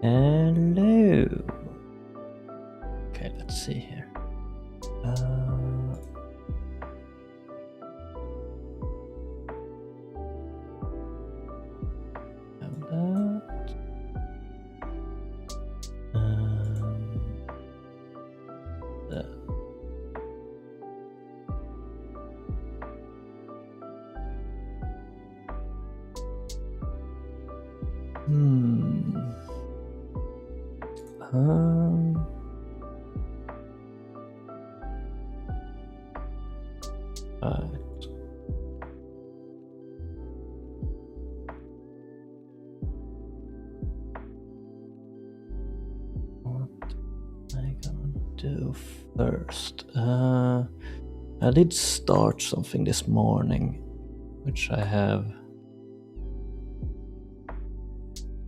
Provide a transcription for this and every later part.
Hello. Okay, let's see here. Have that. That. Right. What am I gonna do first? I did start something this morning, which I have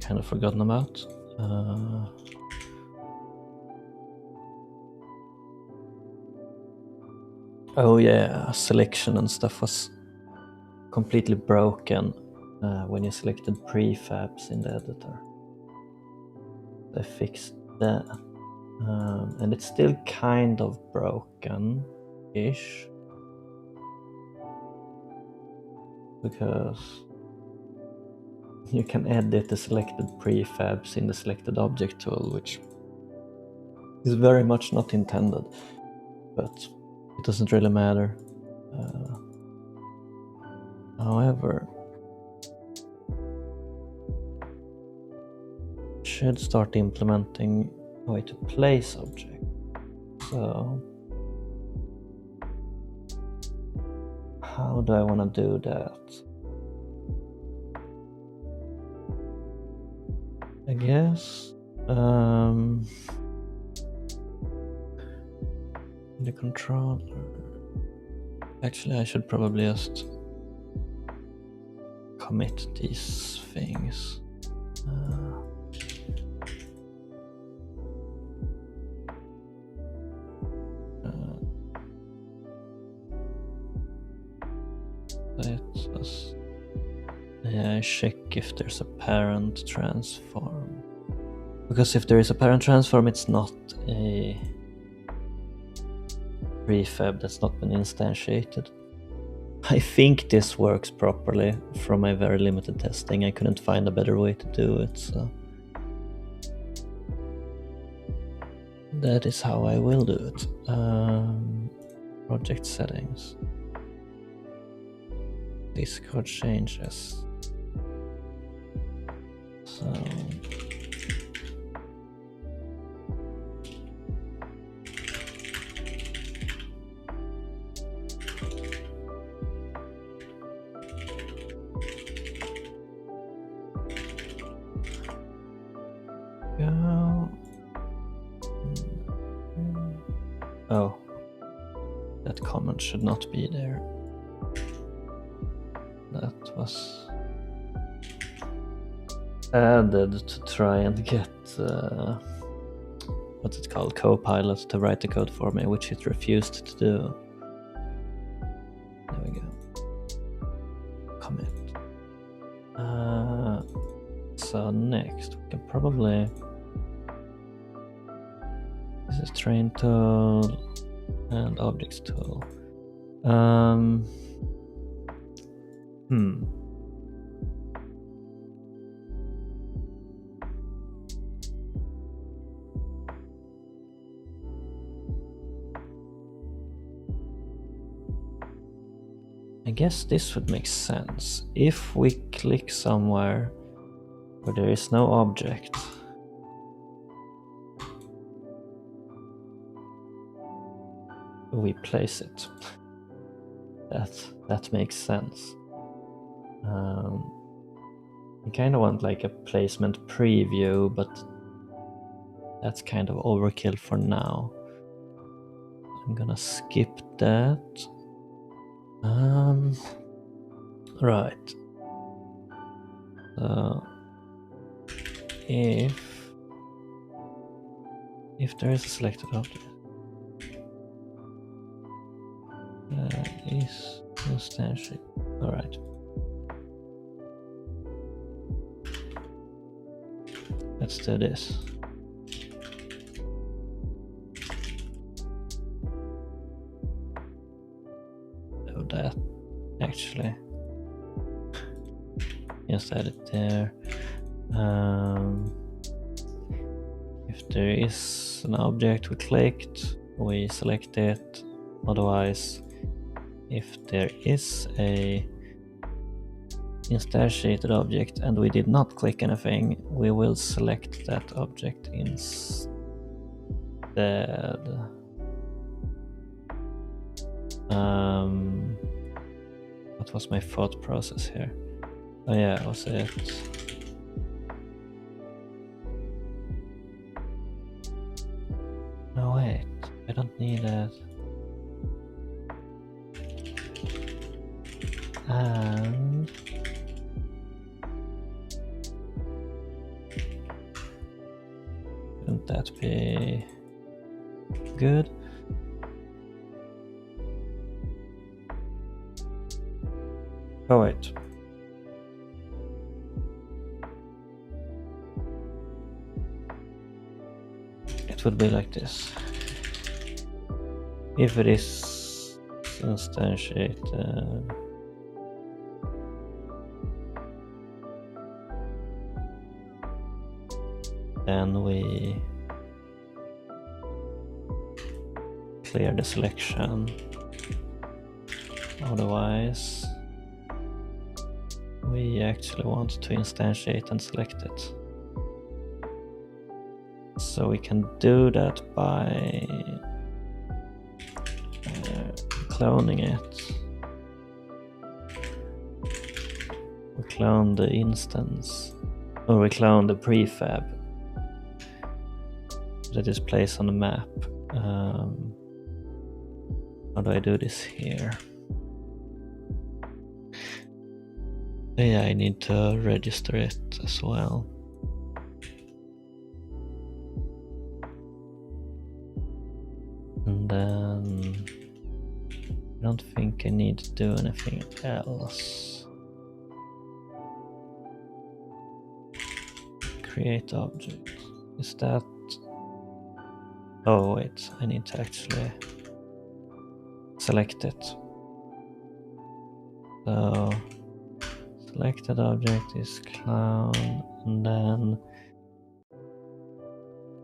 kind of forgotten about. Oh yeah, selection and stuff was completely broken when you selected prefabs in the editor. I fixed that. And it's still kind of broken-ish. Because you can edit the selected prefabs in the selected object tool, which is very much not intended, but it doesn't really matter. However, should start implementing a way to place object. So how do I want to do that? I guess the controller. Actually, I should probably just commit these things. I check if there's a parent transform. Because if there is a parent transform, it's not a prefab that's not been instantiated. I think this works properly from my very limited testing. I couldn't find a better way to do it, so that is how I will do it. Project settings. Discord changes. So go. Oh, that comment should not be there. That was added to try and get what's it called, Copilot to write the code for me, which it refused to do. There we go. Commit. So next we can probably, this is train tool and objects tool. I guess this would make sense. If we click somewhere where there is no object, we place it. That makes sense. I kind of want like a placement preview, but that's kind of overkill for now. I'm gonna skip that. Right. So if there is a selected object, is instantiate. All right. let's do this. Do that actually. Just add it there. If there is an object we clicked, we select it. Otherwise, if there is a instantiated object and we did not click anything, we will select that object instead. What was my thought process here? Oh yeah, that was it. No wait, I don't need it. And wouldn't that be good? Oh wait. It would be like this. If it is instantiated, then we clear the selection. Otherwise, we actually want to instantiate and select it. So we can do that by cloning it. We clone the instance, or we clone the prefab that is placed on the map. How do I do this here? Yeah, I need to register it as well. And then I don't think I need to do anything else. Create object. Is that... Oh wait, I need to actually select it. So selected object is clown, and then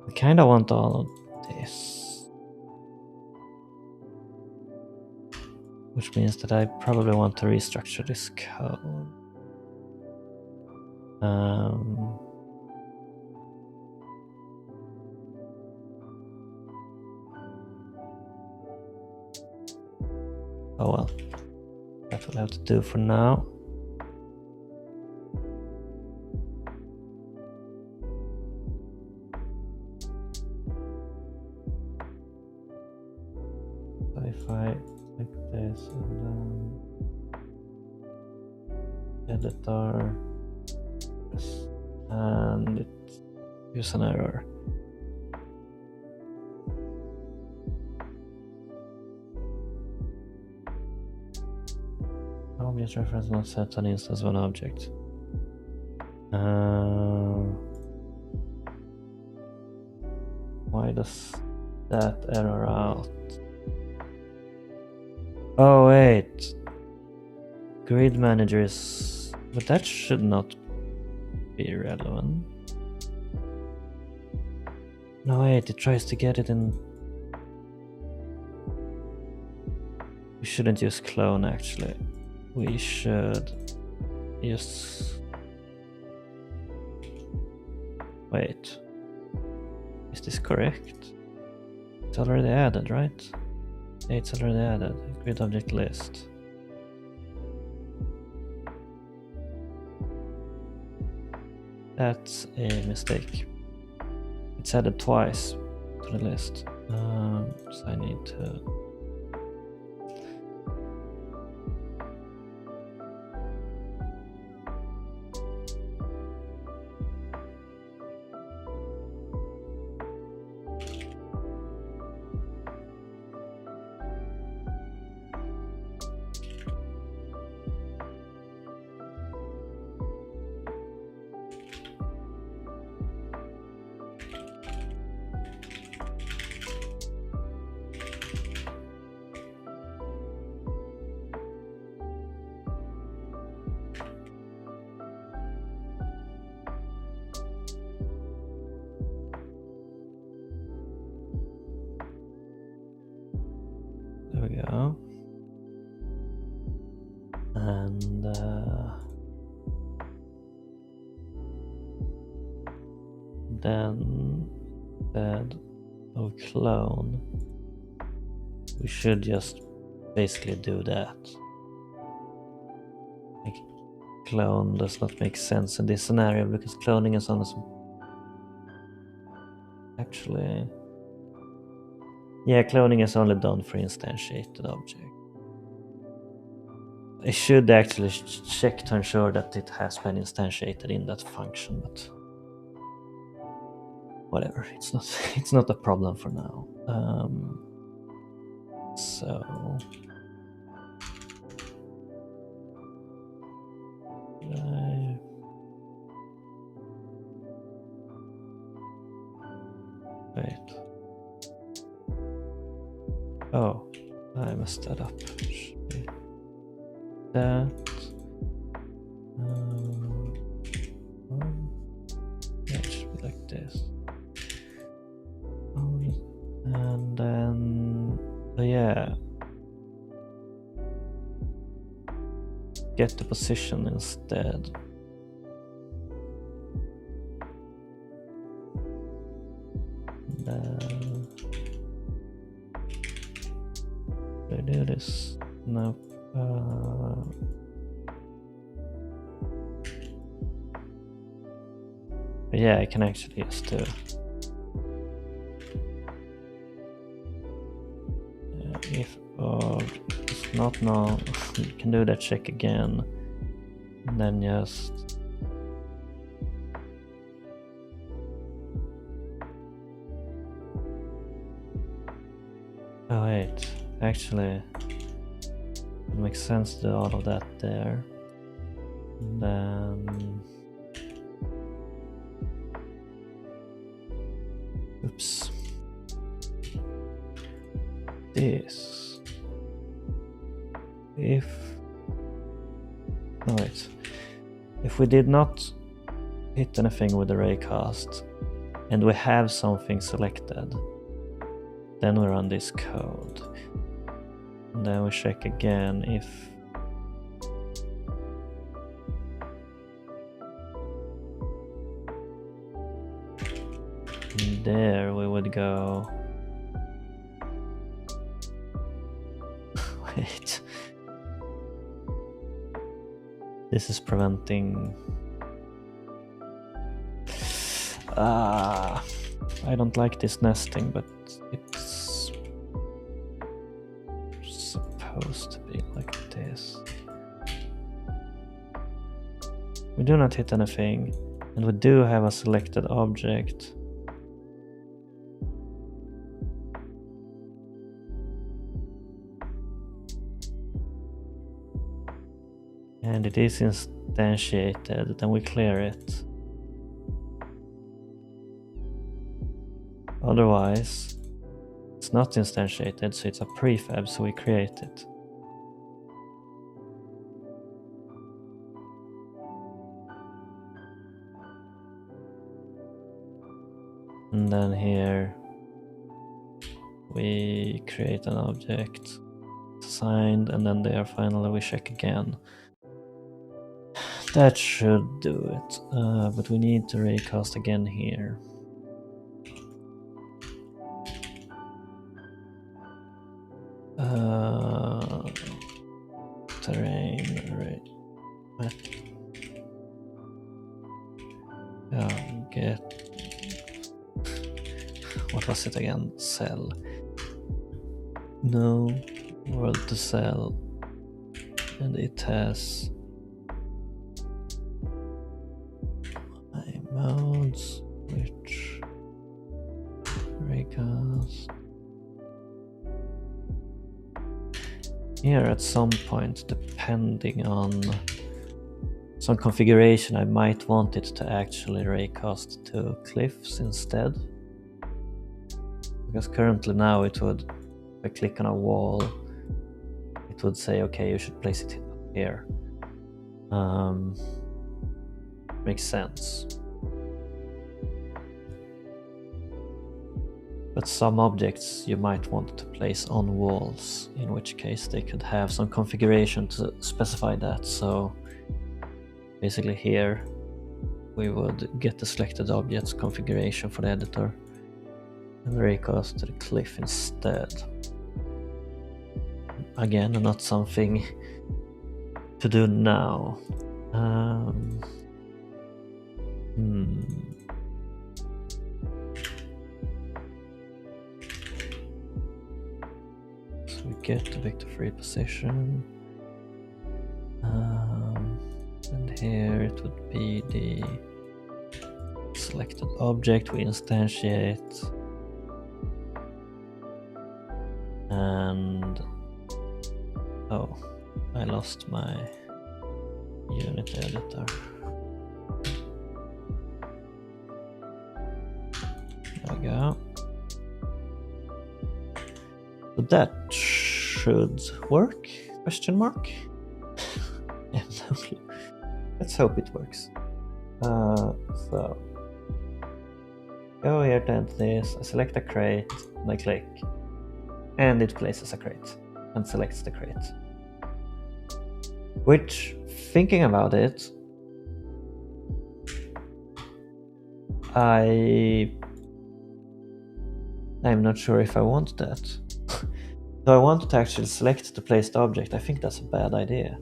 I kind of want all of this, which means that I probably want to restructure this code. Oh well, that will have to do for now. So if I click this and then editor, yes, and it gives an error. Object reference not set an instance of an object. Why does that error out? Oh wait, grid manager is, but that should not be relevant. No wait, it tries to get it in. We shouldn't use clone actually. We should use... Wait, is this correct? It's already added, right? Yeah, it's already added. Grid object list. That's a mistake. It's added twice to the list. So I need to... we go. And then instead of clone, we should just basically do that. Like, clone does not make sense in this scenario because cloning is only actually, yeah, cloning is only done for instantiated object. I should actually check to ensure that it has been instantiated in that function, but whatever, it's not a problem for now. So wait. Oh, I messed that up. That. Yeah, it should be like this. And then, yeah. Get the position instead. I do this? No. Yeah, I can actually just do. If it's not now, you can do that check again, and then just oh wait, actually it makes sense to do all of that there, and then oops, this if we did not hit anything with the raycast and we have something selected, then we run this code and then we check again if there we would go. Wait, this is preventing. I don't like this nesting, but it's supposed to be like this. We do not hit anything, and we do have a selected object. And it is instantiated, then we clear it. Otherwise, it's not instantiated, so it's a prefab, so we create it. And then here we create an object, assigned, and then there finally we check again. That should do it, but we need to raycast again here. Terrain, right? Get, what was it again? Cell. No, world to cell, and it has my modes, which raycast. Here at some point, depending on some configuration, I might want it to actually raycast to cliffs instead. Because currently now it would, if I click on a wall, it would say, okay, you should place it here. Makes sense. But that some objects you might want to place on walls, in which case they could have some configuration to specify that. So basically here we would get the selected object's configuration for the editor and raycast to the cliff instead. Again, not something to do now. So we get the vector free position. And here it would be the selected object we instantiate. And oh, I lost my unit editor. There we go. So that should work? Question mark? Yeah, let's hope it works. So go here to entities, I select a crate, and I click, and it places a crate and selects the crate. Which, thinking about it, I'm not sure if I want that. So I wanted to actually select the placed object. I think that's a bad idea.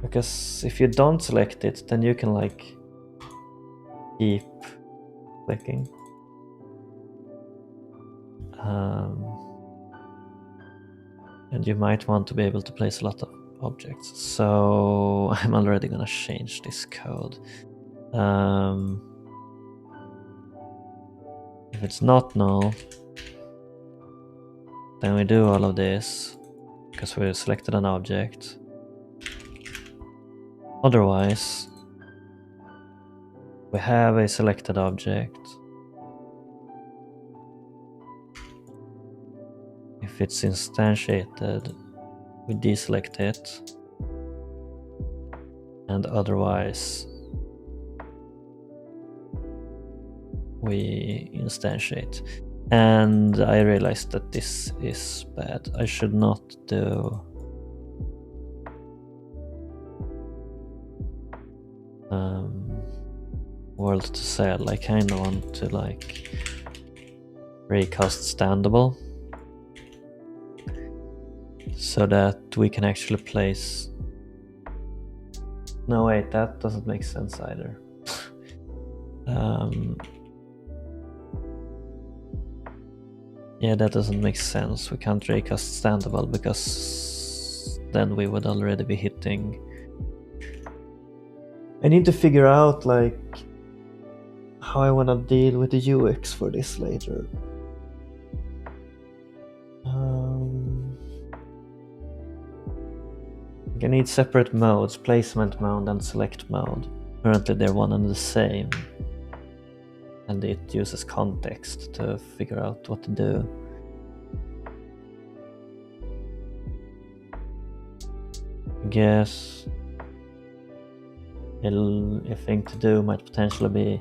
Because if you don't select it, then you can like keep clicking. And you might want to be able to place a lot of objects. So I'm already gonna change this code. If it's not null, then we do all of this because we selected an object. Otherwise, we have a selected object. If it's instantiated, we deselect it, and otherwise we instantiate. And I realized that this is bad. I should not do world to sell. I kind of want to like raycast standable so that we can actually place. No, wait, that doesn't make sense either. Yeah, that doesn't make sense. We can't raycast standable because then we would already be hitting. I need to figure out like how I want to deal with the UX for this later. I need separate modes, placement mode and select mode. Currently they're one and the same. And it uses context to figure out what to do. I guess a thing to do might potentially be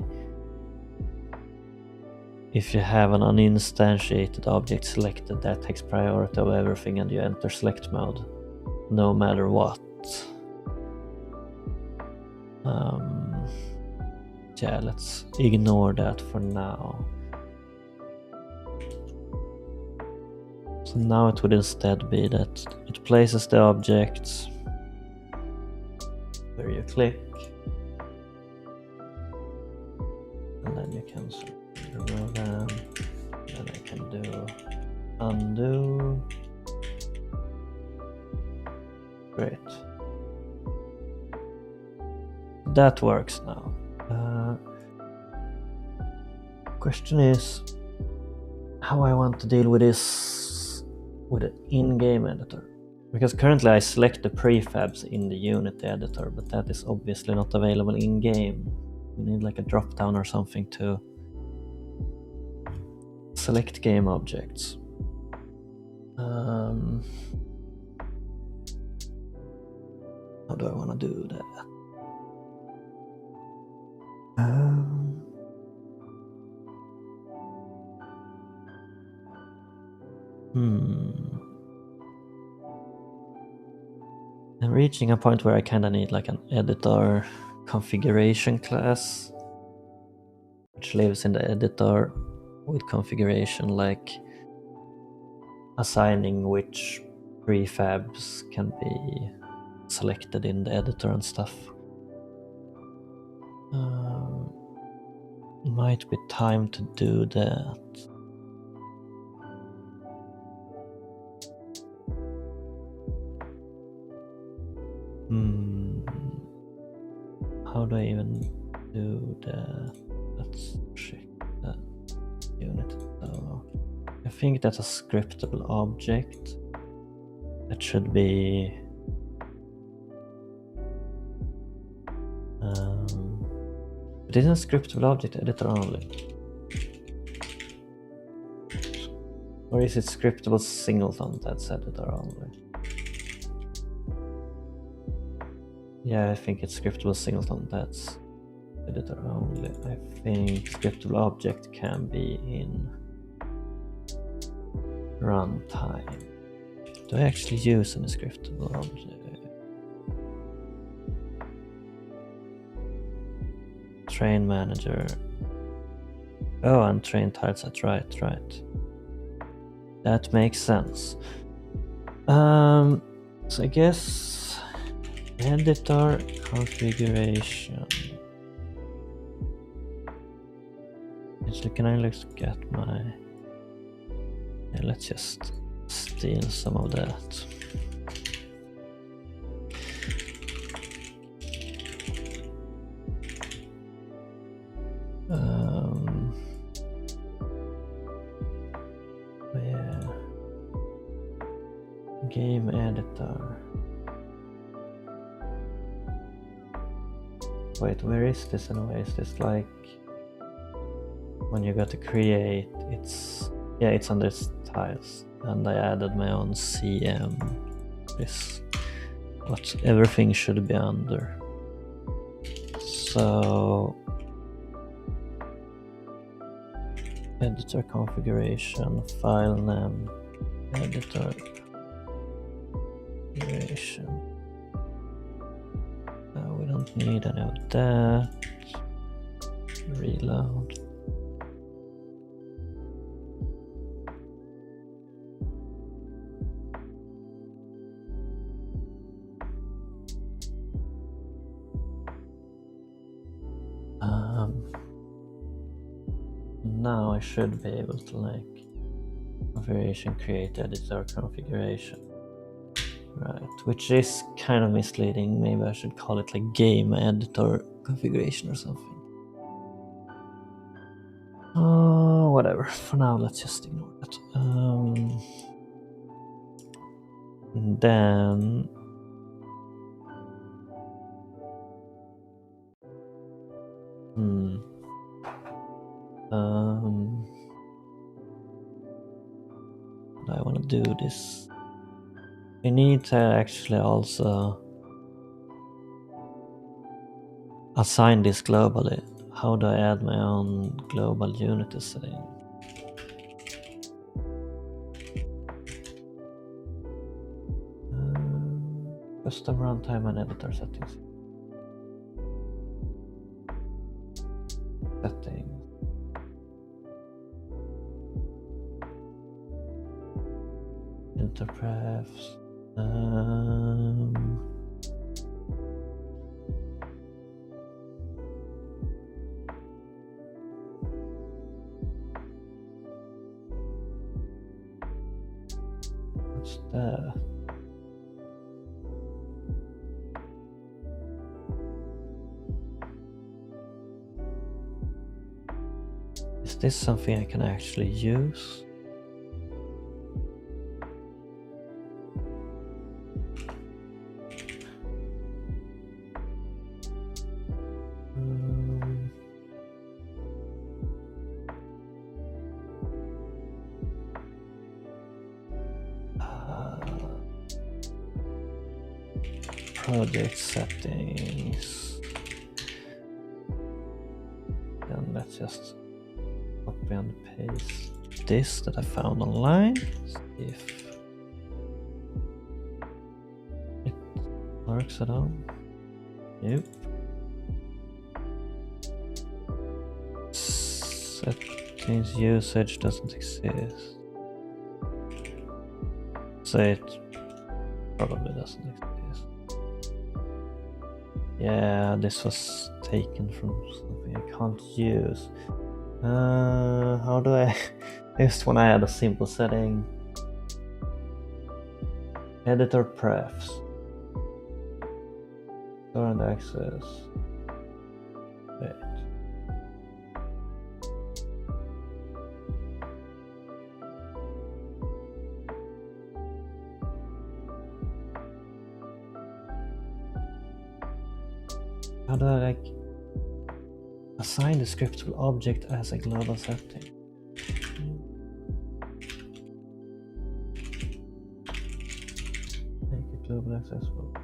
if you have an uninstantiated object selected, that takes priority of everything and you enter select mode no matter what. Yeah, let's ignore that for now. So now it would instead be that it places the objects where you click, and then you can remove them, and I can do undo. Great. That works now. Question is how I want to deal with this with an in-game editor. Because currently I select the prefabs in the Unity editor, but that is obviously not available in-game. We need like a drop-down or something to select game objects. How do I want to do that? I'm reaching a point where I kind of need like an editor configuration class, which lives in the editor with configuration, like assigning which prefabs can be selected in the editor and stuff. Might be time to do that. How do I even do that? Let's check the unit. So I think that's a scriptable object. That should be it isn't a scriptable object editor only. Or is it scriptable singleton that's editor only? Yeah, I think it's scriptable singleton that's editor only. I think scriptable object can be in runtime. Do I actually use any scriptable object? Train manager. Oh, and train tileset, right. That makes sense. So I guess editor configuration. Actually, can I look at my... Yeah, let's just steal some of that. Yeah. Game editor. Wait, where is this anyway? Is this like when you got to create? It's under tiles, and I added my own CM. This what everything should be under. So editor configuration, file name, editor configuration. We don't need any of that. Reload. Now I should be able to like configuration create editor configuration. Right, which is kind of misleading. Maybe I should call it like game editor configuration or something. Whatever. For now, let's just ignore that. And then I want to do this. I need to actually also assign this globally. How do I add my own global unit setting? Custom runtime and editor settings. Interprefs. What's that? Is this something I can actually use? Project settings. And let's just copy and paste. this that I found online. See if it works at all. Nope. Settings usage doesn't exist. So it probably doesn't exist. Yeah, this was taken from something I can't use. How do I just when I had a simple setting? Editor prefs. Store and access. Wait. How do I assign the scriptable object as a global setting? Make it globally accessible.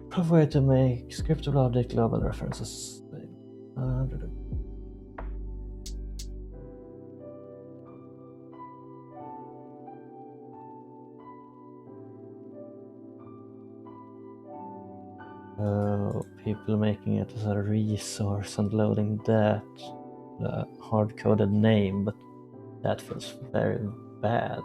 Proper way to make scriptable object global references. People making it as a resource and loading that, the hard-coded name, but that feels very bad.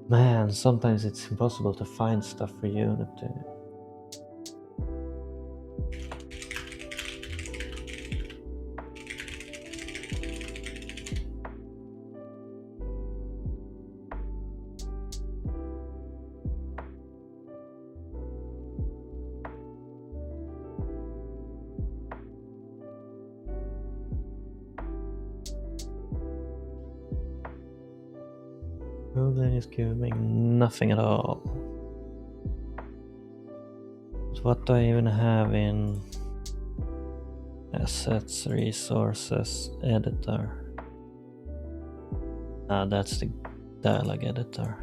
Man, sometimes it's impossible to find stuff for Unity. Coding is giving nothing at all. But what do I even have in assets, resources, editor? That's the dialog editor.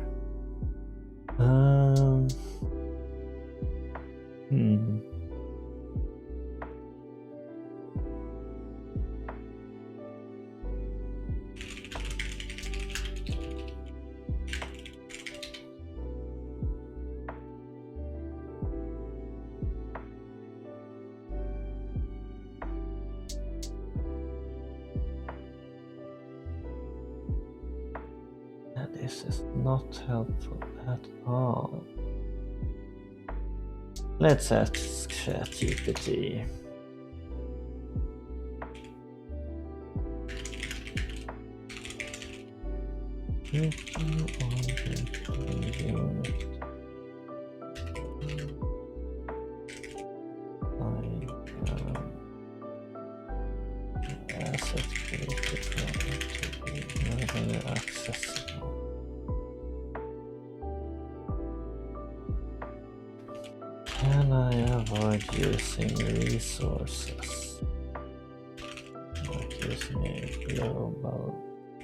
This is not helpful at all. Let's ask ChatGPT. Asset created to be globally accessible. Can I avoid using resources? Like using a global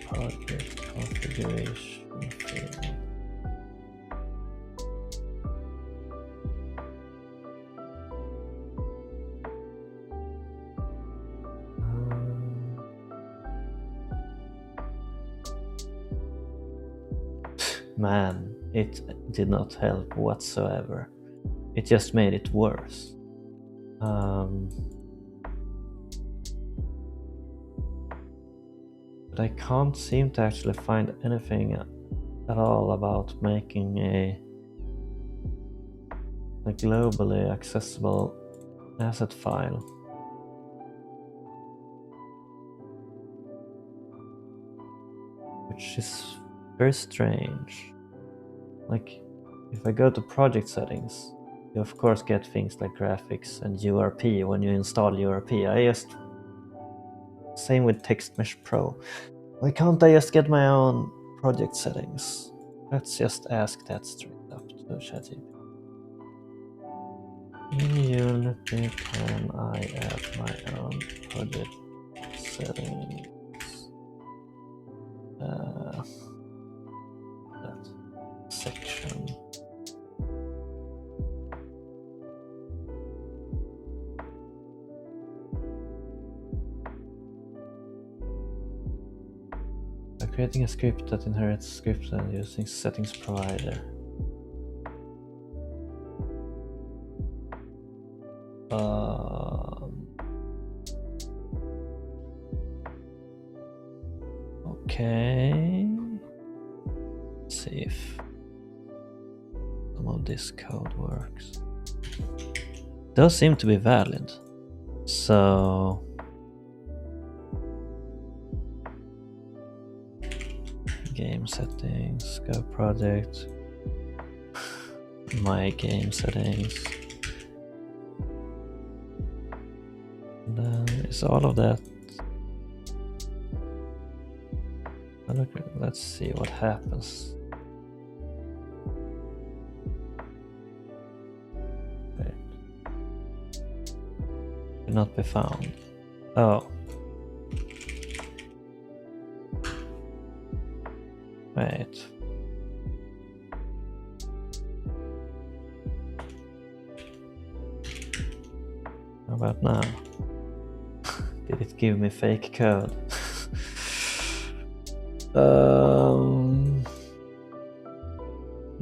project configuration field. Man, it did not help whatsoever. It just made it worse. But I can't seem to actually find anything at all about making a globally accessible asset file. Which is very strange. Like, if I go to project settings, you of course get things like graphics and URP when you install URP. Same with TextMesh Pro. Why can't I just get my own project settings? Let's just ask that straight up to ChatGPT. In Unity, can I add my own project settings? That section. By creating a script that inherits scripts and using settings provider. Okay. Let's see if some of this code works. Those seem to be valid. So game settings, go project, my game settings. And then is all of that. Let's see what happens. Wait. Cannot be found. Oh. Wait. How about now? Did it give me fake code?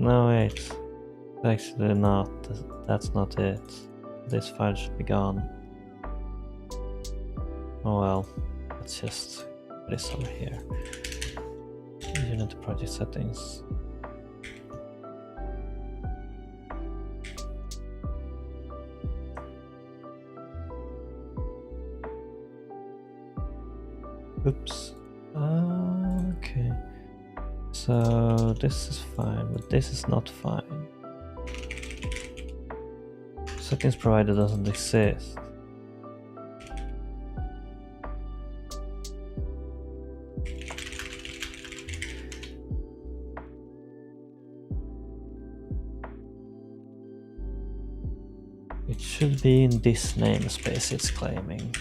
No, wait. Actually not. That's not it. This file should be gone. Oh well. Let's just put this over here. Unity project settings. Oops. Okay. So this is fine, but this is not fine. Settings provider doesn't exist. It should be in this namespace it's claiming.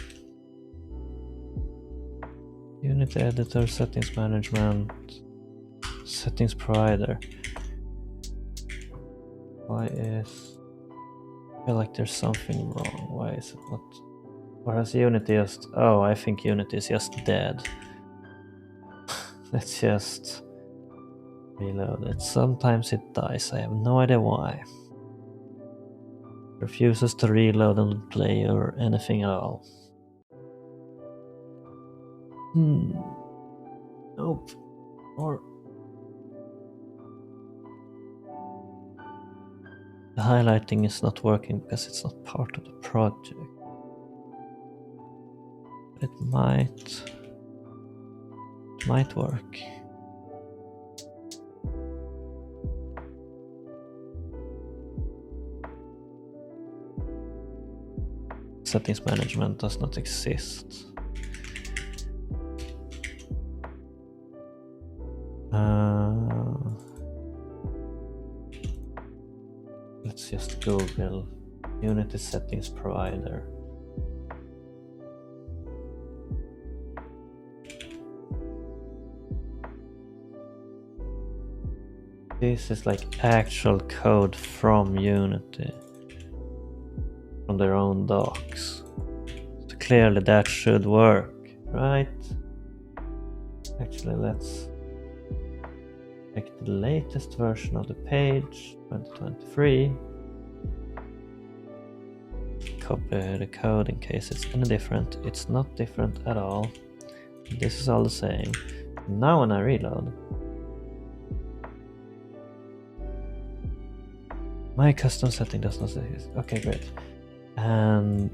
Unity editor, settings management, settings provider. Why is... I feel like there's something wrong. Why is it not... Or has Unity just... Oh, I think Unity is just dead. Let's just reload it. Sometimes it dies. I have no idea why. Refuses to reload and play or anything at all. Nope. Or... The highlighting is not working because it's not part of the project. It might work. Settings management does not exist. Let's just Google Unity settings provider. This is like actual code from Unity, from their own docs. So clearly that should work, right? Actually, let's check the latest version of the page, 2023. Copy the code in case it's any different. It's not different at all. This is all the same. Now when I reload, my custom setting does not exist. Okay, great. And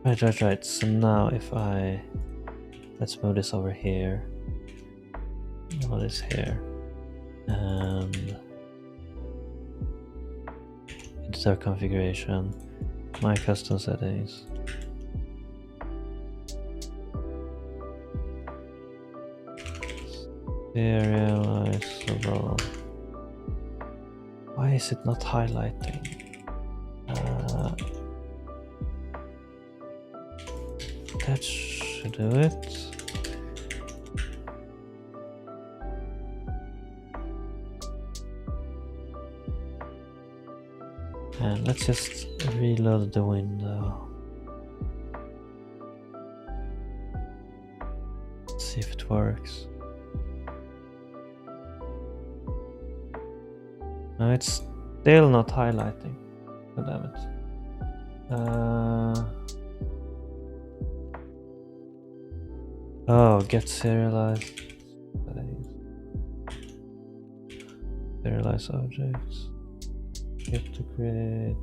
right. So now if let's move this over here. Move this here. And editor configuration. My custom settings. Serializable. Why is it not highlighting? That should do it. And let's just reload the window. See if it works. No, it's still not highlighting. God damn it. Oh, get serialized. Serialize objects. Get to create.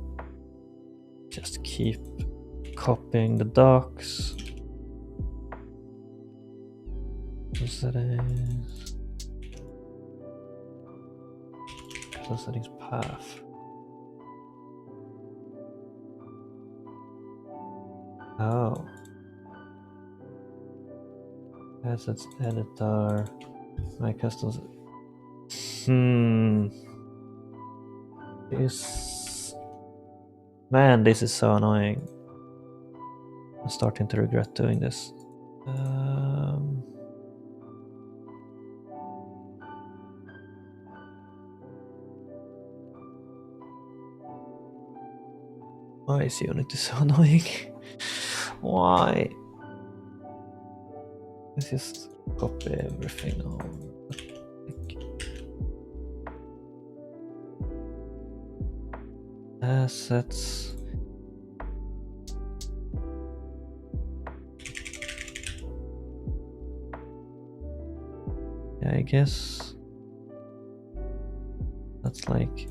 Just keep copying the docs. Settings. Settings path. Oh. Assets editor. My customs. Man, this is so annoying. I'm starting to regret doing this. Why is Unity so annoying? Why? Let's just copy everything over. Assets. Yeah, I guess that's like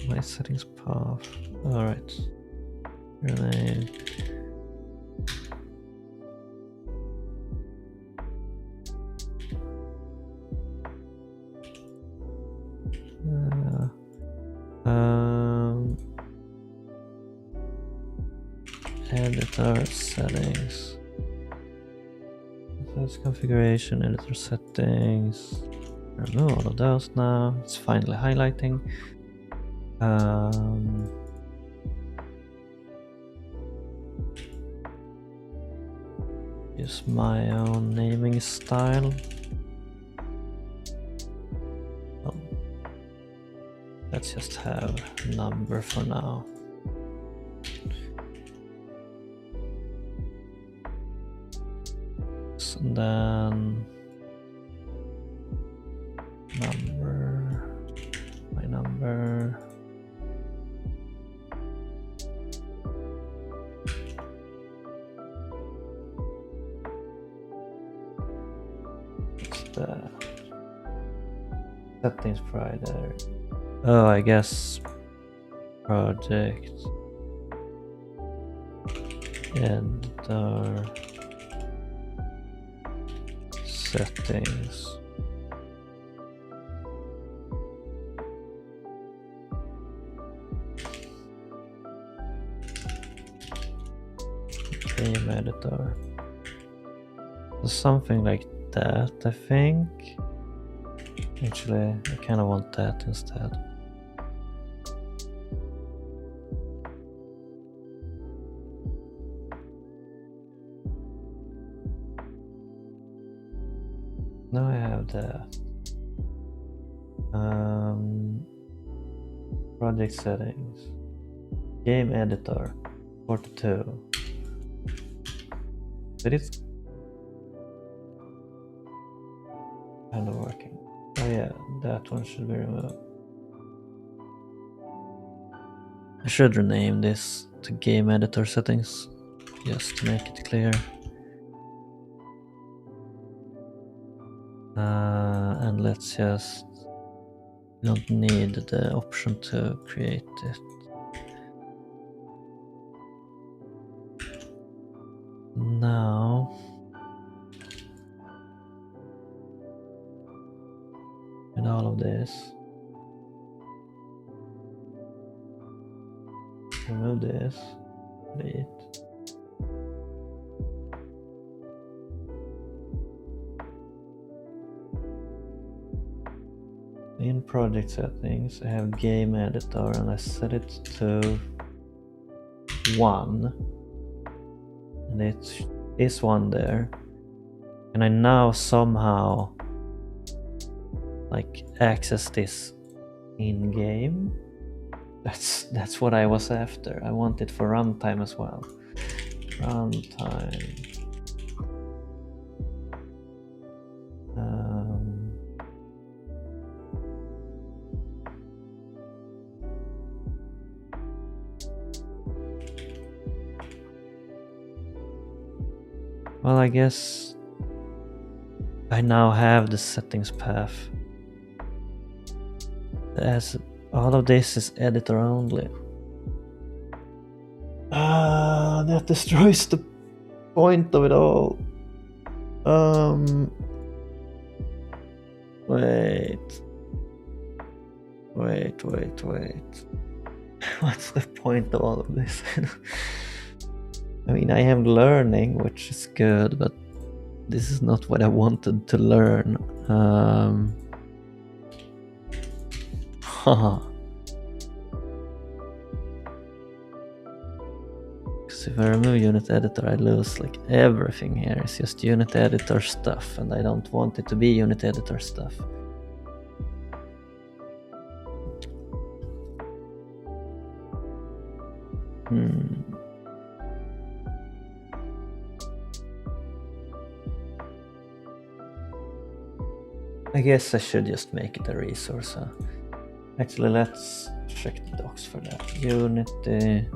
my settings path. Alright. Rename. Editor settings. That's configuration, editor settings. Remove all of those now. It's finally highlighting. Use my own naming style. Let's just have number for now. And then number, my number. What's that? Settings provider. Oh, I guess project editor settings. Game editor. So something like that, I think. Actually, I kind of want that instead. Now I have that. Project settings. Game editor 42. It is kind of working. Oh yeah, that one should be removed. I should rename this to game editor settings just to make it clear. And let's just, don't need the option to create it. Now with all of this, remove this, delete. In project settings, I have game editor and I set it to 1. and it is one there. Can I now somehow like access this in game? That's what I was after. I want it for runtime as well. Runtime. Well, I guess I now have the settings path. As all of this is editor only. That destroys the point of it all. Wait. What's the point of all of this? I mean, I am learning, which is good, but this is not what I wanted to learn. Because if I remove unit editor, I lose like everything here. It's just unit editor stuff, and I don't want it to be unit editor stuff. I guess I should just make it a resource. Actually, let's check the docs for that. Unity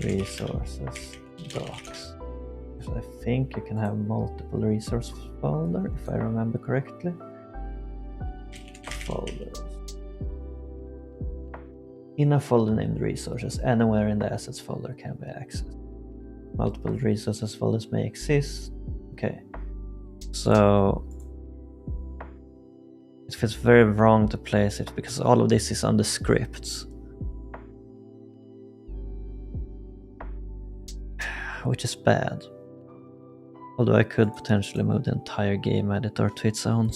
resources docs. So I think you can have multiple resource folder if I remember correctly. Folders. In a folder named resources, anywhere in the assets folder can be accessed. Multiple resources folders may exist. Okay. So it feels very wrong to place it because all of this is on the scripts. Which is bad. Although I could potentially move the entire game editor to its own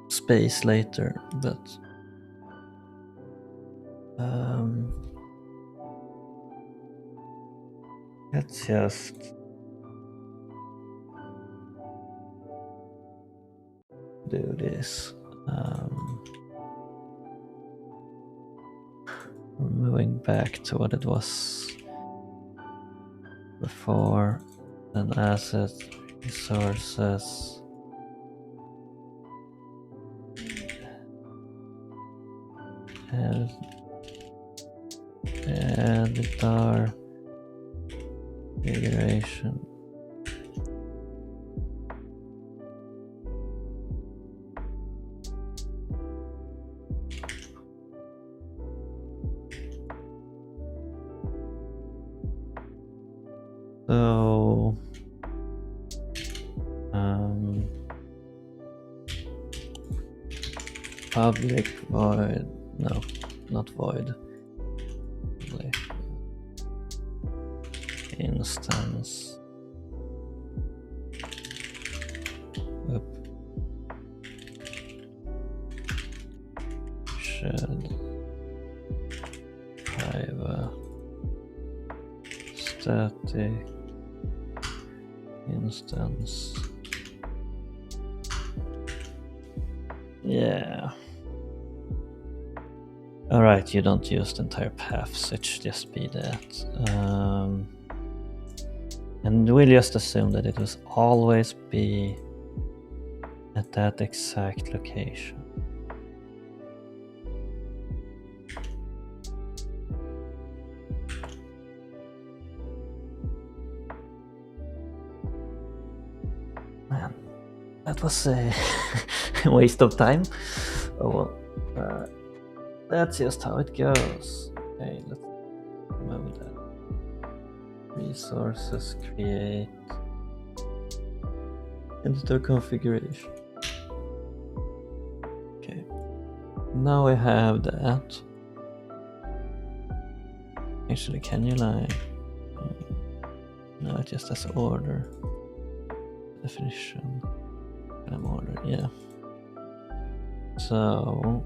space later, but let's just do this. We're moving back to what it was before, and assets, resources, and editor, configuration. So public void, no, not void, public instance, should private static instance. Yeah. Alright, you don't use the entire path, so it should just be that. And we'll just assume that it will always be at that exact location. Man, that was a waste of time. Oh well. That's just how it goes. Okay, let's remove that. Resources, create, editor configuration. Okay, now we have that. Actually, can you like? No, it just has order. Definition. Kind of order, yeah. So.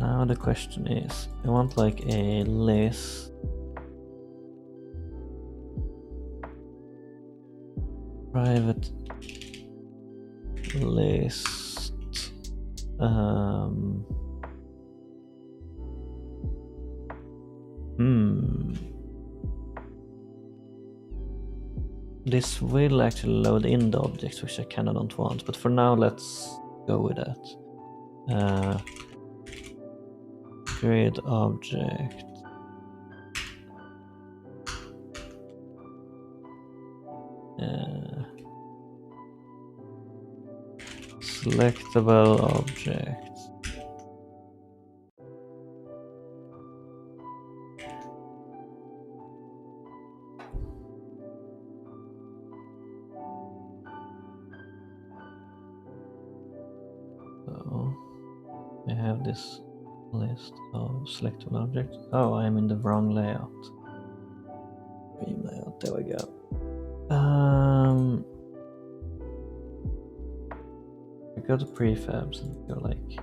Now the question is, I want like a list private list this will actually load in the objects, which I kinda don't want, but for now let's go with that. Grid object. Selectable objects. So I have this list of selectable objects. Oh, I'm in the wrong layout. Dream layout, there we go. I go to prefabs and go like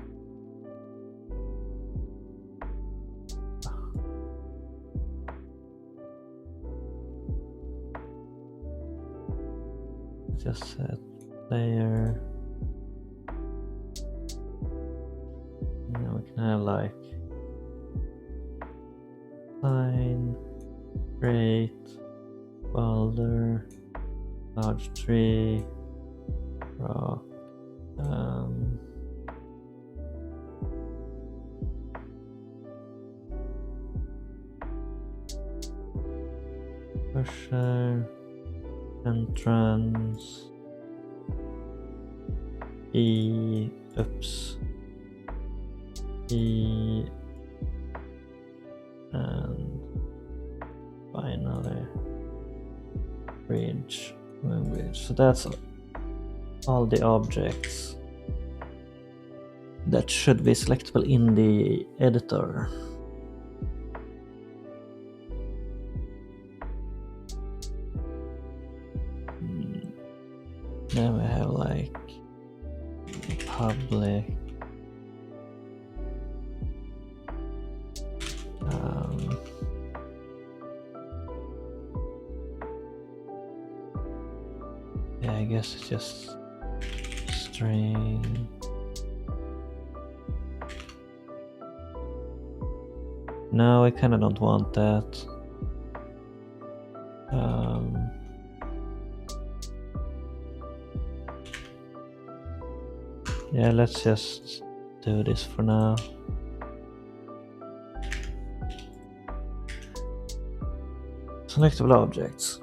just set layer. Now we can have like line, crate, boulder, large tree, rock, pusher, entrance, oops, and finally bridge. So that's all the objects that should be selectable in the editor. Then we have like public, yeah, I guess it's just string. No, I kinda don't want that. Yeah, let's just do this for now. Selectable objects.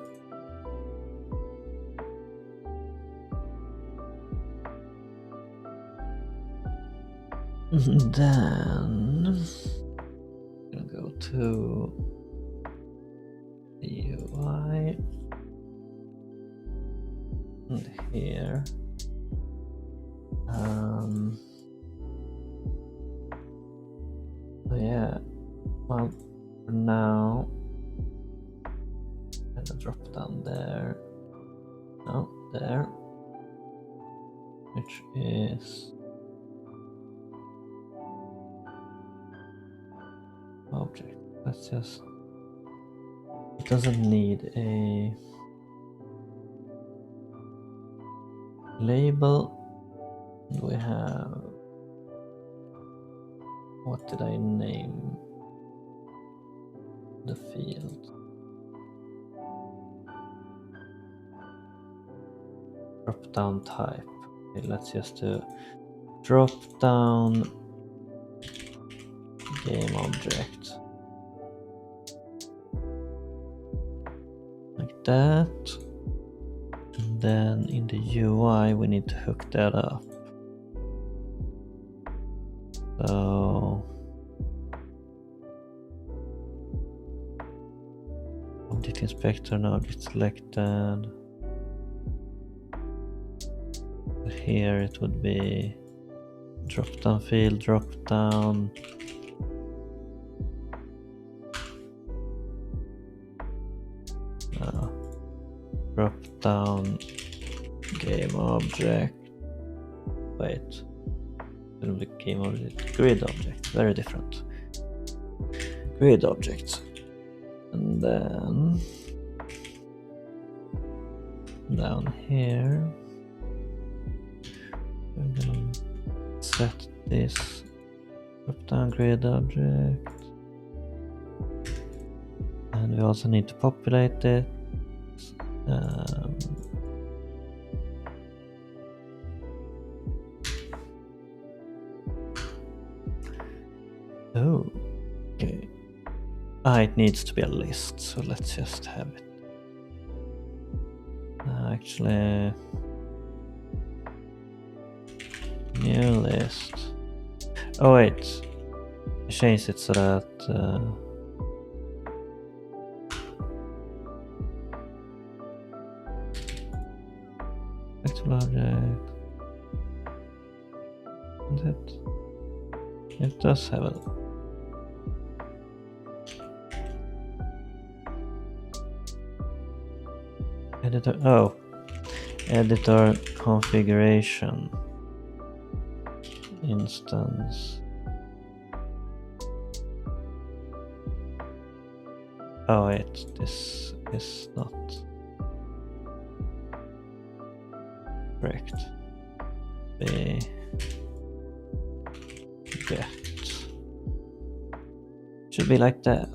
Then I'm gonna go to the UI and here. So yeah, well, for now, I'm gonna drop down there. No, there, which is object. Let's just, it doesn't need a label. We have, what did I name the field? Drop down type. Okay, let's just do drop down game object. Like that. And then in the UI we need to hook that up. So object inspector and object selected. Here it would be drop down field, drop down. Drop down game object. Wait. It became already grid object, very different. Grid objects. And then down here I'm gonna set this drop down grid object, and we also need to populate it. Okay. It needs to be a list, so let's just have it. Actually, new list. Oh wait, I changed it so that object. It does have a editor. Oh, editor configuration instance. Oh wait, this is not correct. Be get should be like that.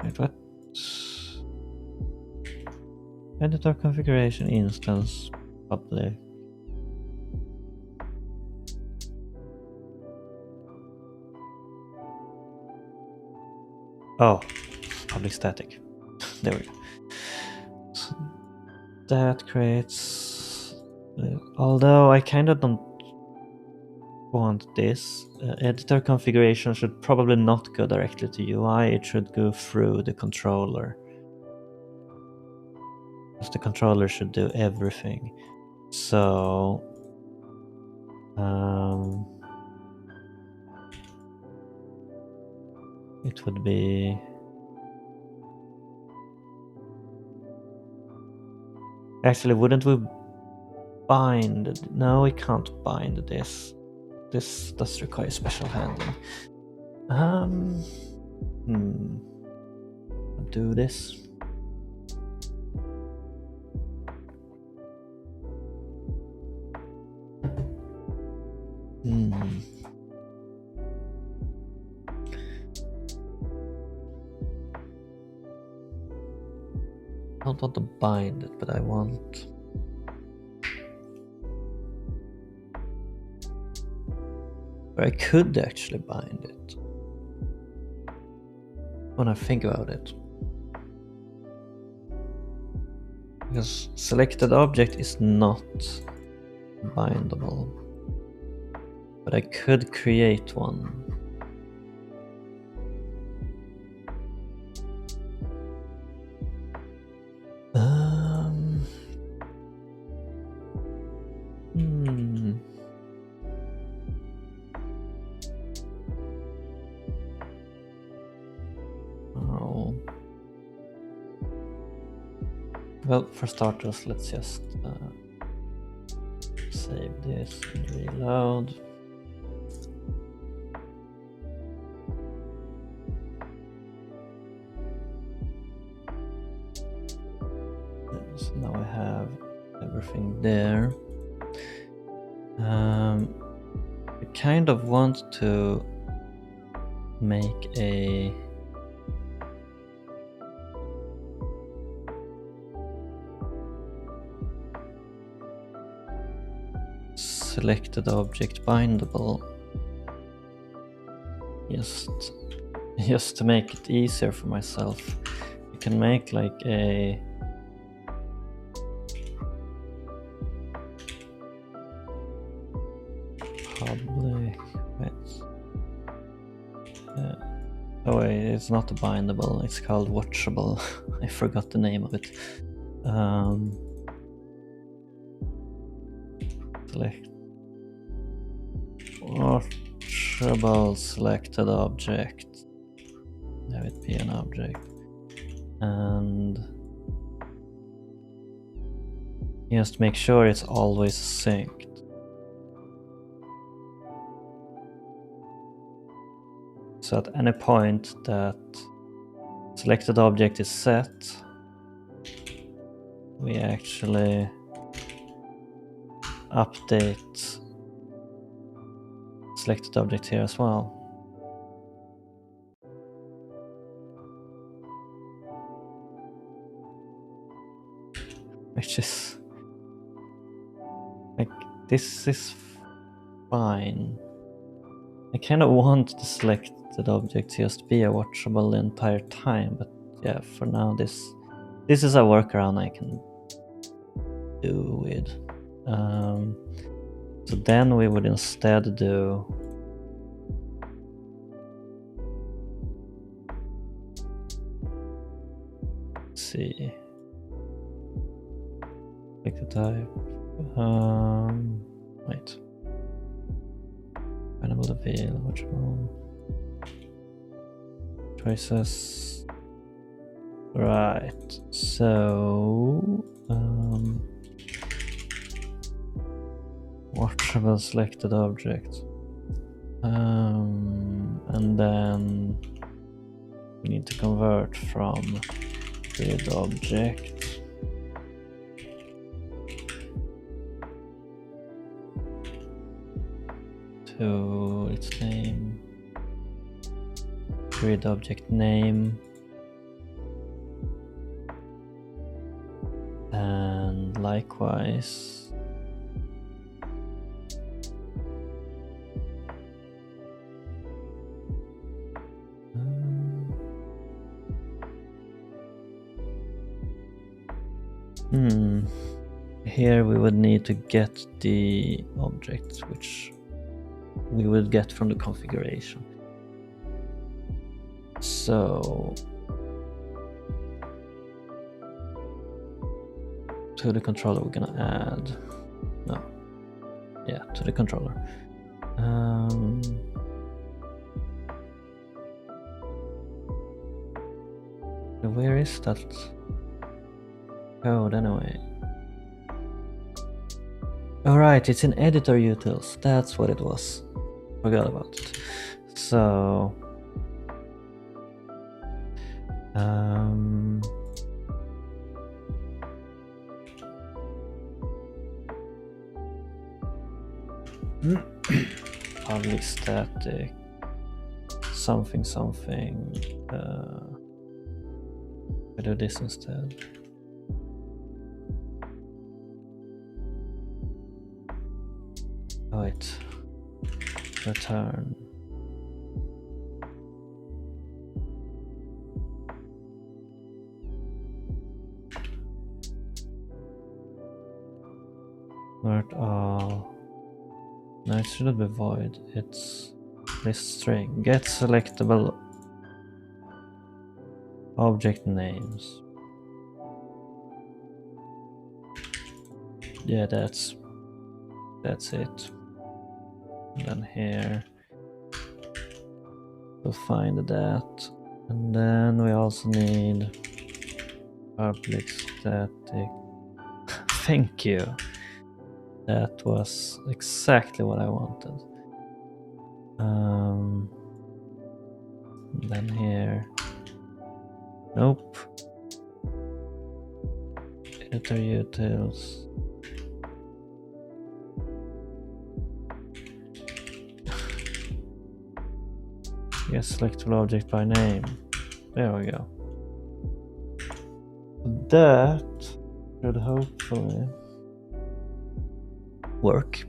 Wait, what? Editor configuration instance public. Oh, public static. There we go. So that creates. Although I kind of don't want this. Editor configuration should probably not go directly to UI. It should go through the controller. Because the controller should do everything. So it would be actually, wouldn't we bind? No, we can't bind this. This does require special handling. I'll do this. I don't want to bind it, but I want. Or I could actually bind it. When I think about it. Because selected object is not bindable. But I could create one. Oh. Well, for starters, let's just save this and reload. So now I have everything there. I kind of want to make a selected object bindable, just to make it easier for myself. You can make like a public. Oh wait, it's not a bindable, it's called watchable. I forgot the name of it. Select watchable selected object. Have it be an object. And Just make sure it's always synced. So at any point that selected object is set, we actually update selected object here as well. Which is like, this is fine. I kind of want the selected object to just be watchable the entire time, but yeah, for now this is a workaround I can do with. So then we would instead do see, pick the type. Wait. Enable the veil, watchable. Choices. Right. So watchable selected object. And then we need to convert from grid object to its name, grid object name, and likewise here we would need to get the object, which we would get from the configuration. So to the controller we're gonna add, to the controller. Where is that code anyway? Alright, it's in editor utils, that's what it was. Forgot about it. So public static something. I do this instead. Wait. Return. Word all. No, it shouldn't be void. It's list string. Get selectable object names. Yeah, that's it. And then here we'll find that, and then we also need public static. Thank you. That was exactly what I wanted. And then here, nope. Editor utils. Yes, selectable object by name. There we go. That should hopefully work.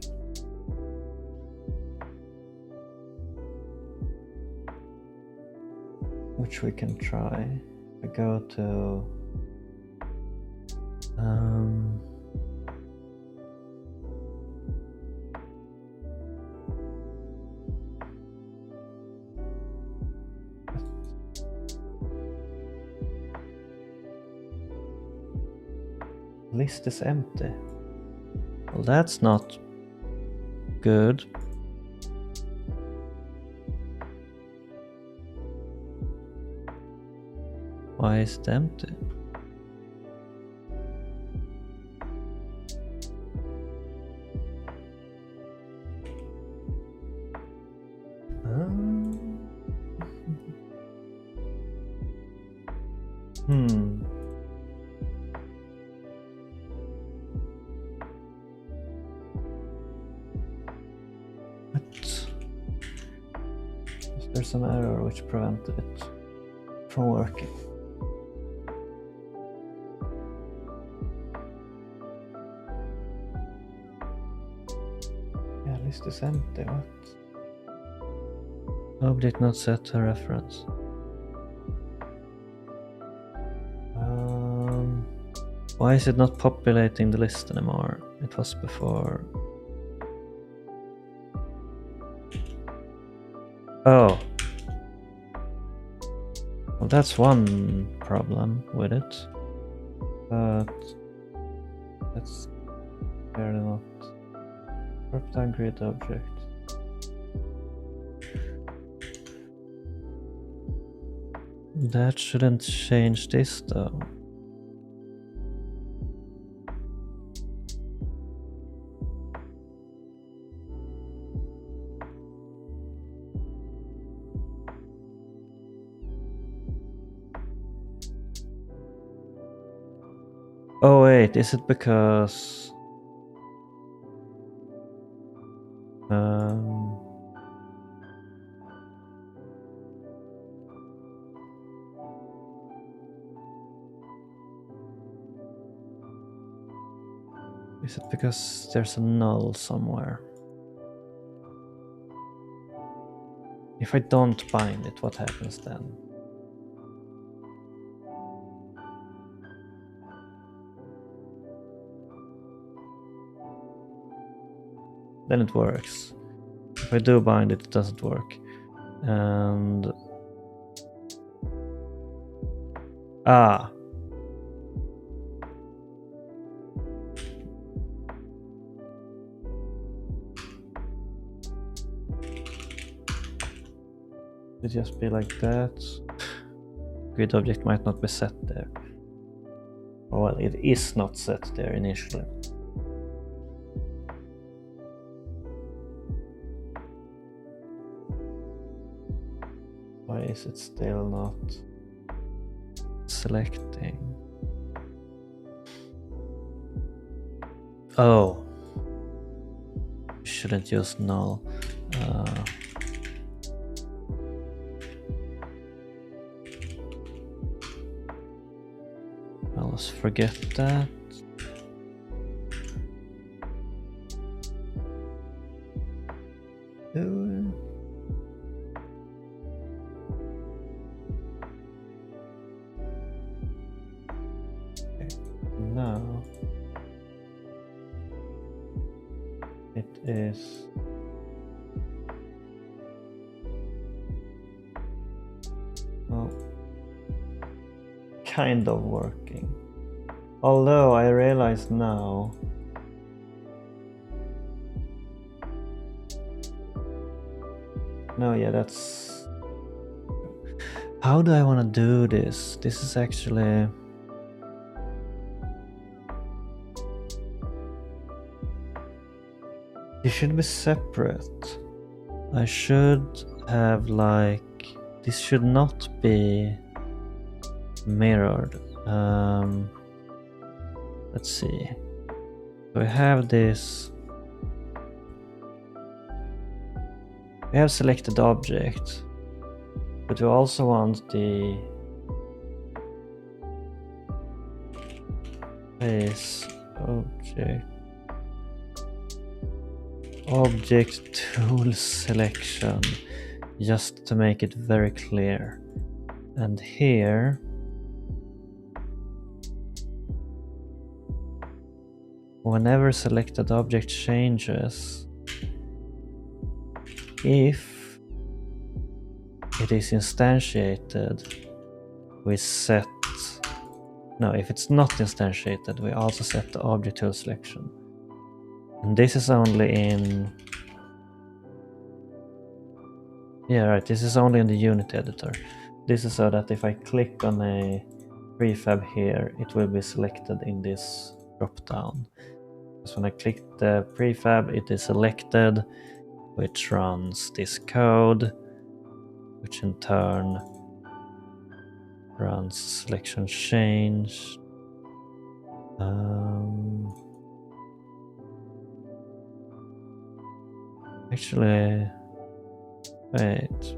Which we can try. We go to list is empty. Well, that's not good. Why is it empty? What? Is there some error which prevented it from working? Yeah, list is empty. What? Object not set to reference. Why is it not populating the list anymore? It was before. Oh. Well, that's one problem with it. But that's fairly not. Drop down create object. That shouldn't change this though. Oh wait, is it because is it because there's a null somewhere? If I don't bind it, what happens then? Then it works. If I do bind it, it doesn't work. And it just be like that. Grid object might not be set there. Oh, well, it is not set there initially. Why is it still not selecting? Oh, shouldn't use null. Let's forget that. Okay. Now it is kind of working. Although I realize now that's... How do I want to do this? This is actually... It should be separate. I should have like... This should not be mirrored. Let's see. So we have this. We have selected object, but we also want the base object tool selection, just to make it very clear. And here whenever selected object changes, if it is instantiated, we set... No, if it's not instantiated, we also set the object tool selection. And this is only in... Yeah, right, this is only in the unit editor. This is so that if I click on a prefab here, it will be selected in this drop down. So when I click the prefab, it is selected, which runs this code, which in turn runs selection change. Actually, wait.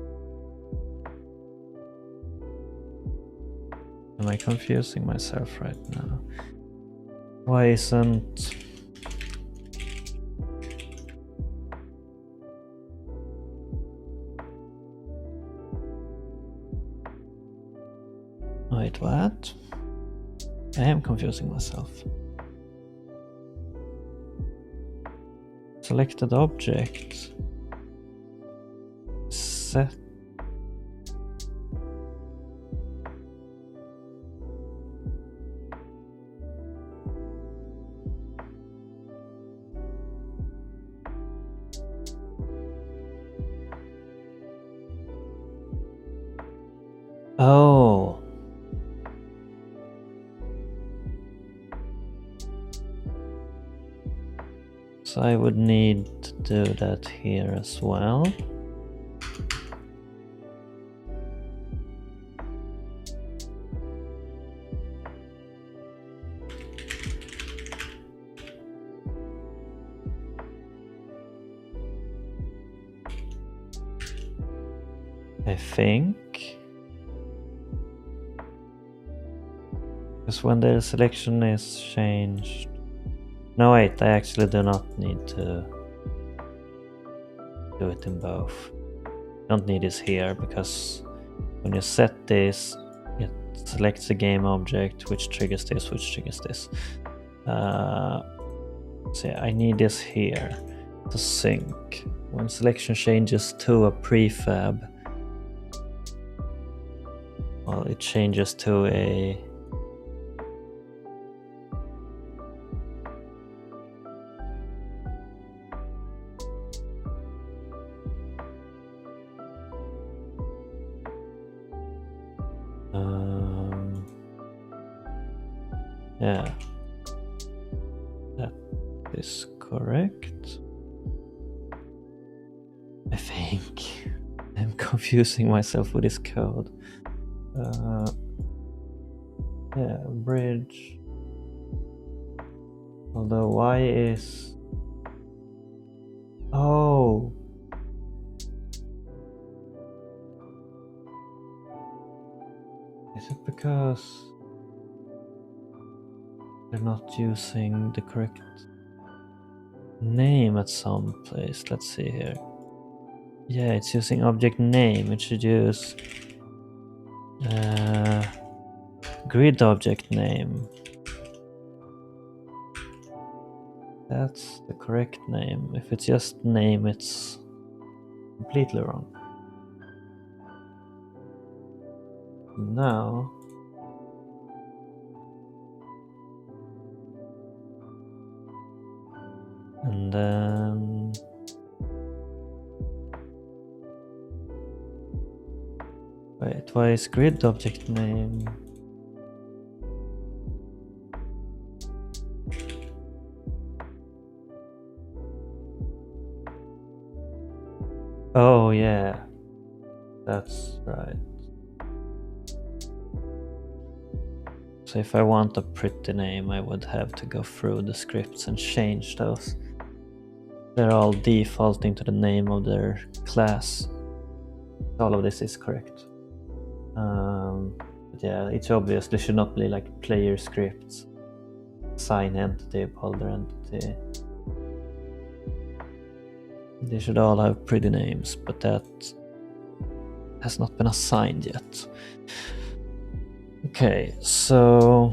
Am I confusing myself right now? Why isn't... Wait, what? I am confusing myself. Selected object. Set. Oh. So I would need to do that here as well. I think. Because when the selection is changed... No, wait, I actually do not need to do it in both. Don't need this here, because when you set this, it selects a game object, which triggers this, which triggers this. So yeah, I need this here to sync. When selection changes to a prefab, well, it changes to a... yeah, that is correct. I think I'm confusing myself with this code. Yeah, bridge. Although y is... Oh! Is it because they're not using the correct name at some place? Let's see here. Yeah, it's using object name. It should use grid object name. That's the correct name. If it's just name, it's completely wrong. Now, and then wait, why is grid object name? Oh yeah, that's right. So if I want a pretty name, I would have to go through the scripts and change those. They're all defaulting to the name of their class. All of this is correct. But yeah, it obviously should not be like player scripts, sign entity, upholder entity. They should all have pretty names, but that has not been assigned yet. Okay, so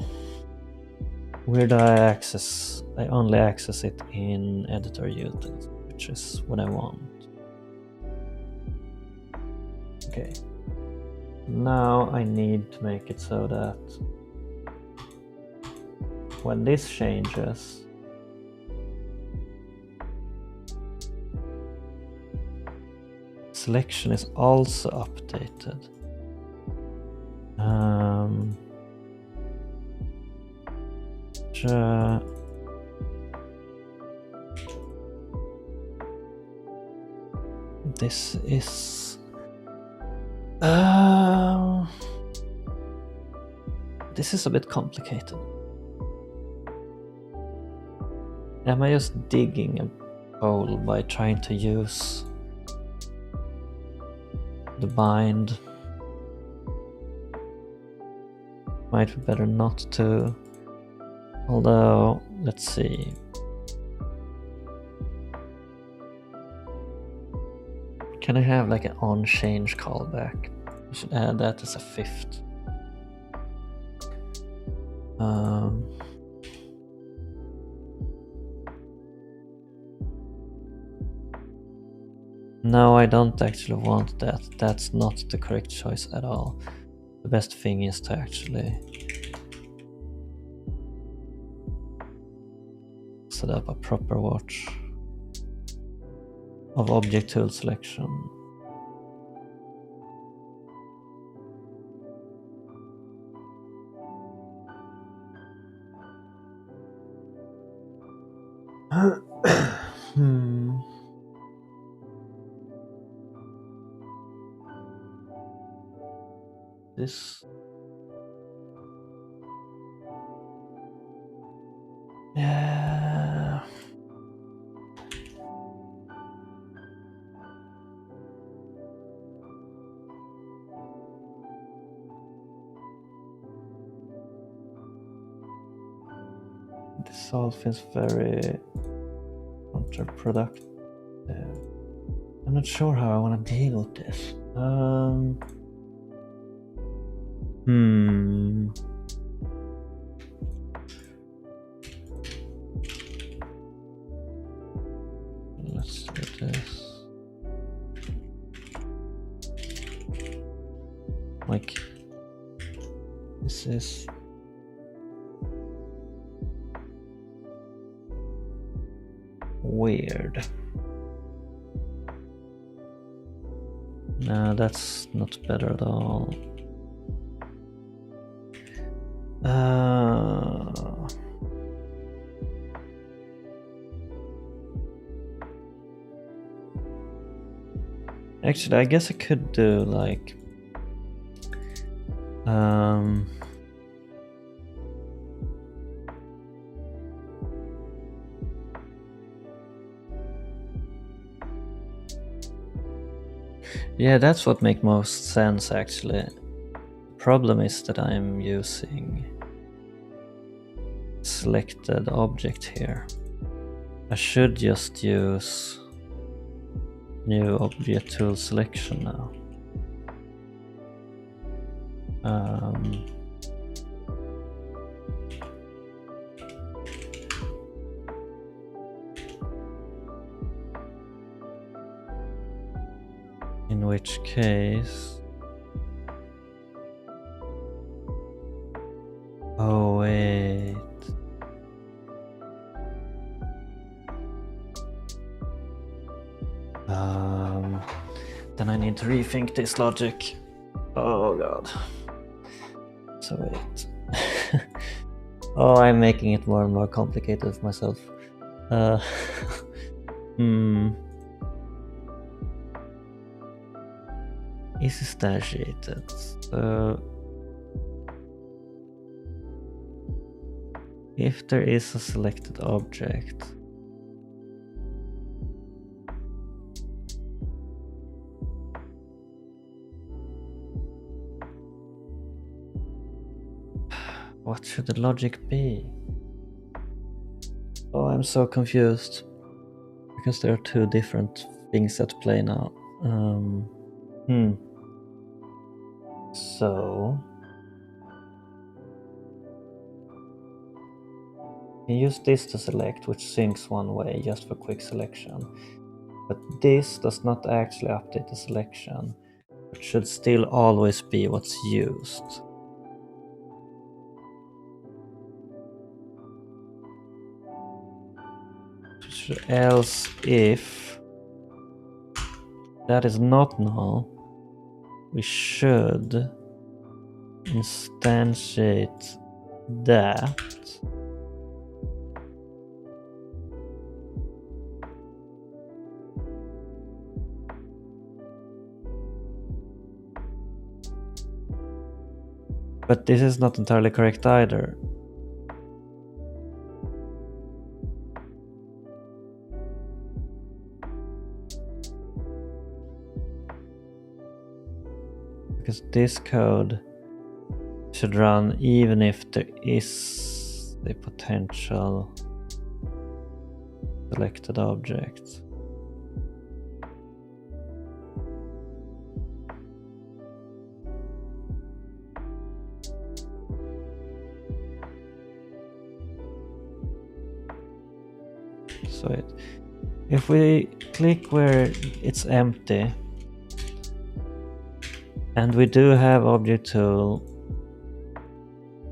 where do I access? I only access it in editor utils, which is what I want. Okay. Now I need to make it so that when this changes, selection is also updated. This is This is a bit complicated. Am I just digging a hole by trying to use the bind? Might be better not to. Although, let's see. Can I have like an on-change callback? I should add that as a fifth. No, I don't actually want that. That's not the correct choice at all. The best thing is to actually set up a proper watch of object tool selection. This. Yeah. This all feels very counterproductive. I'm not sure how I want to deal with this. Let's do this. Like, this is weird. No, that's not better at all. Actually, I guess I could do like yeah, that's what makes most sense actually. The problem is that I'm using selected object here. I should just use new object tool selection now. In which case, oh wait, then I need to rethink this logic. Oh god. So wait. Oh, I'm making it more and more complicated for myself. Is instantiated. So if there is a selected object, what should the logic be? Oh, I'm so confused because there are two different things at play now. So you use this to select, which syncs one way just for quick selection. But this does not actually update the selection. It should still always be what's used. Else, if that is not null, we should instantiate that. But this is not entirely correct either. Because this code should run even if there is the potential selected object. So if we click where it's empty, and we do have object tool,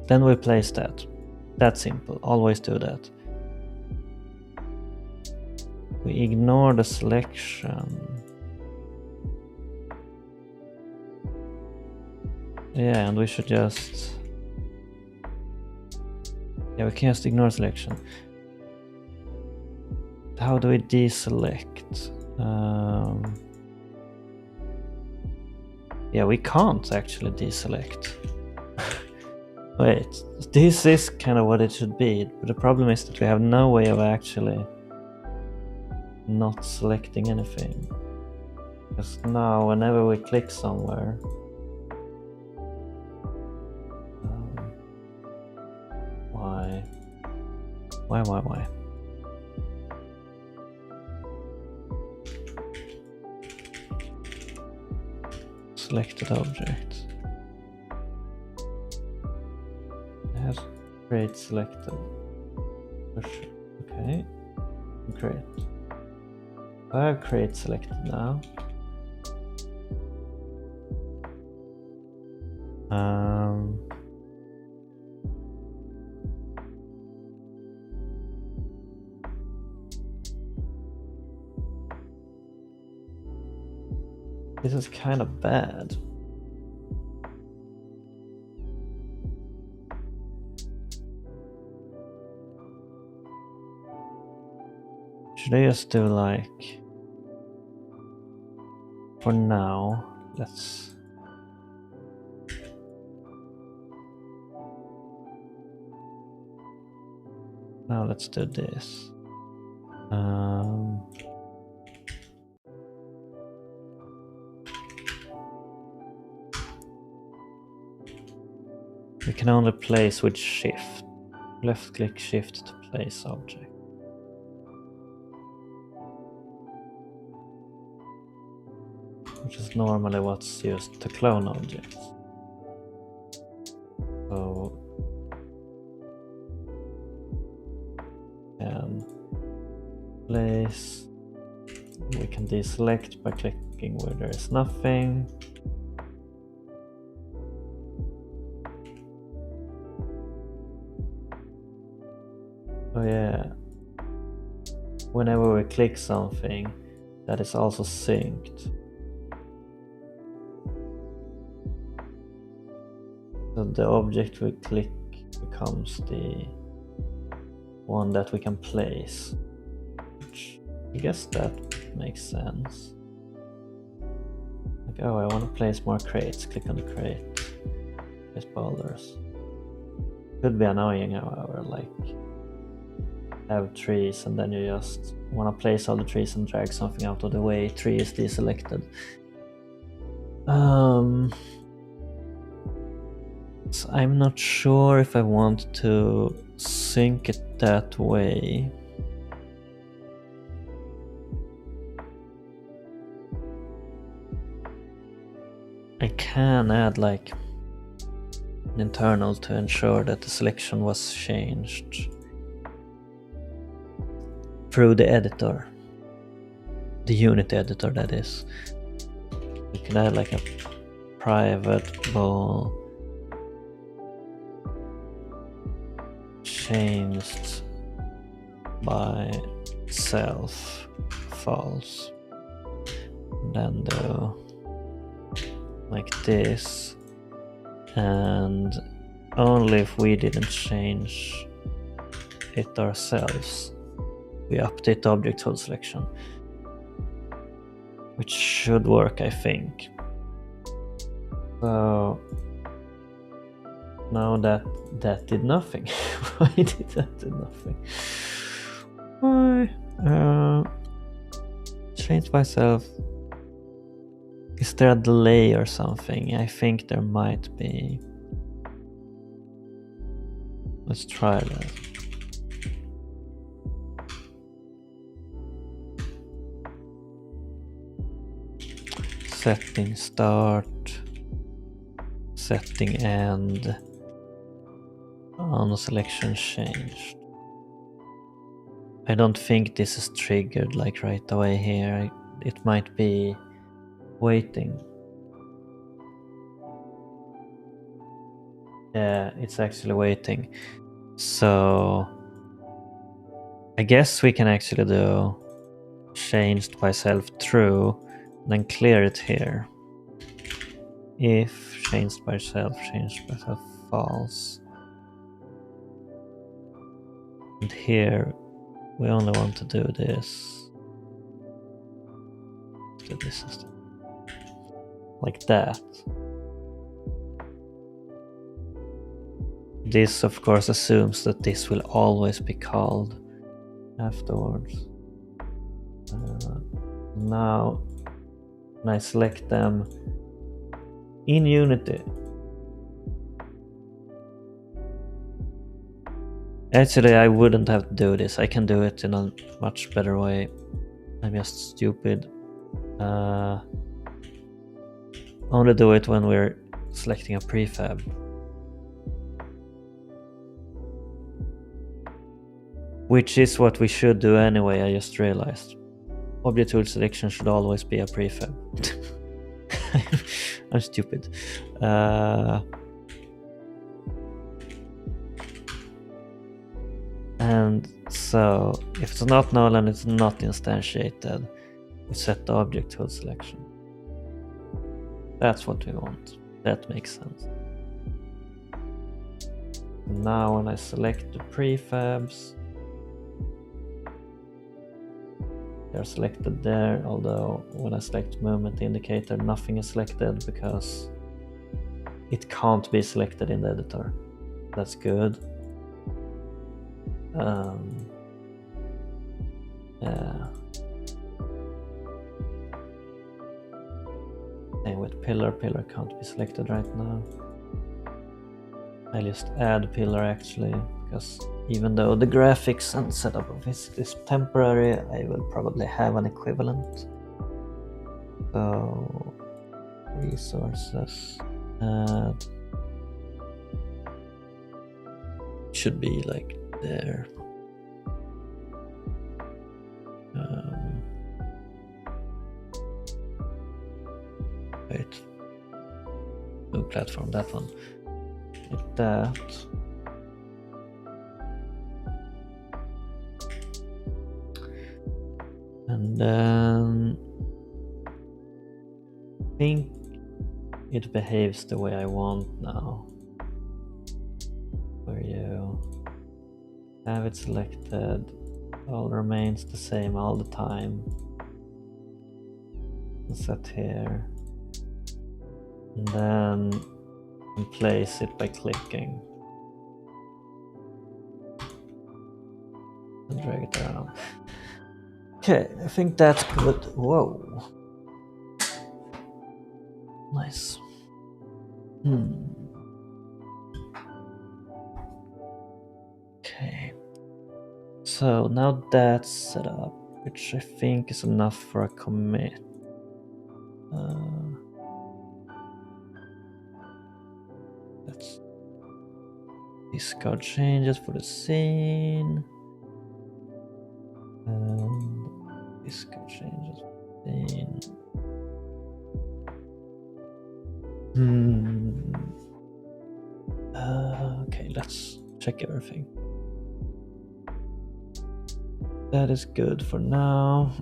then we place that. That's simple, always do that. We ignore the selection. Yeah, and we should just... Yeah, we can just ignore selection. How do we deselect? Yeah, we can't actually deselect. Wait, this is kind of what it should be, but the problem is that we have no way of actually not selecting anything. Because now, whenever we click somewhere, why? Selected object. It has create selected. Okay, create. I have create selected now. This is kind of bad. Should I just do like, for now, let's... Now let's do this. We can only place with shift. Left click shift to place object. Which is normally what's used to clone objects. So and place, we can deselect by clicking where there is nothing. Oh yeah, whenever we click something, that is also synced. So the object we click becomes the one that we can place. Which I guess that makes sense. Like, oh, I want to place more crates. Click on the crate. Place boulders. Could be annoying, however, like have trees and then you just want to place all the trees and drag something out of the way. Tree is deselected. So I'm not sure if I want to sync it that way. I can add like an internal to ensure that the selection was changed through the editor, the unit editor that is. You can add like a private ball changed by self false, then do like this, and only if we didn't change it ourselves we update the object tool selection, which should work, I think. So Now that did nothing. Why did that do nothing? Why? Change myself. Is there a delay or something? I think there might be. Let's try that. Setting start. Setting end. On selection changed. I don't think this is triggered like right away here. It might be waiting. Yeah, it's actually waiting. So I guess we can actually do changed by self true, then clear it here. If changed by self false. And here we only want to do this. Let's do this instead. Like that. This of course assumes that this will always be called afterwards. Now when I select them in Unity, actually I wouldn't have to do this. I can do it in a much better way. I'm just stupid. Only do it when we're selecting a prefab. Which is what we should do anyway, I just realized. Object tool selection should always be a prefab. I'm stupid. And so, if it's not null and it's not instantiated, we set the object tool selection. That's what we want. That makes sense. Now when I select the prefabs, they're selected there, although when I select movement indicator, nothing is selected because it can't be selected in the editor. That's good. Yeah. Same with pillar. Pillar can't be selected right now. I just add pillar actually, because even though the graphics and setup of this is temporary, I will probably have an equivalent. So resources add should be like there. Wait. No platform, that one. Like that. And then I think it behaves the way I want now. Where you have it selected, all remains the same all the time. Set here. And then place it by clicking. And drag it around. Okay, I think that's good. Whoa. Nice. Okay. So now that's set up, which I think is enough for a commit. Let's discard changes for the scene. And discard changes for the scene. Okay, let's check everything. That is good for now.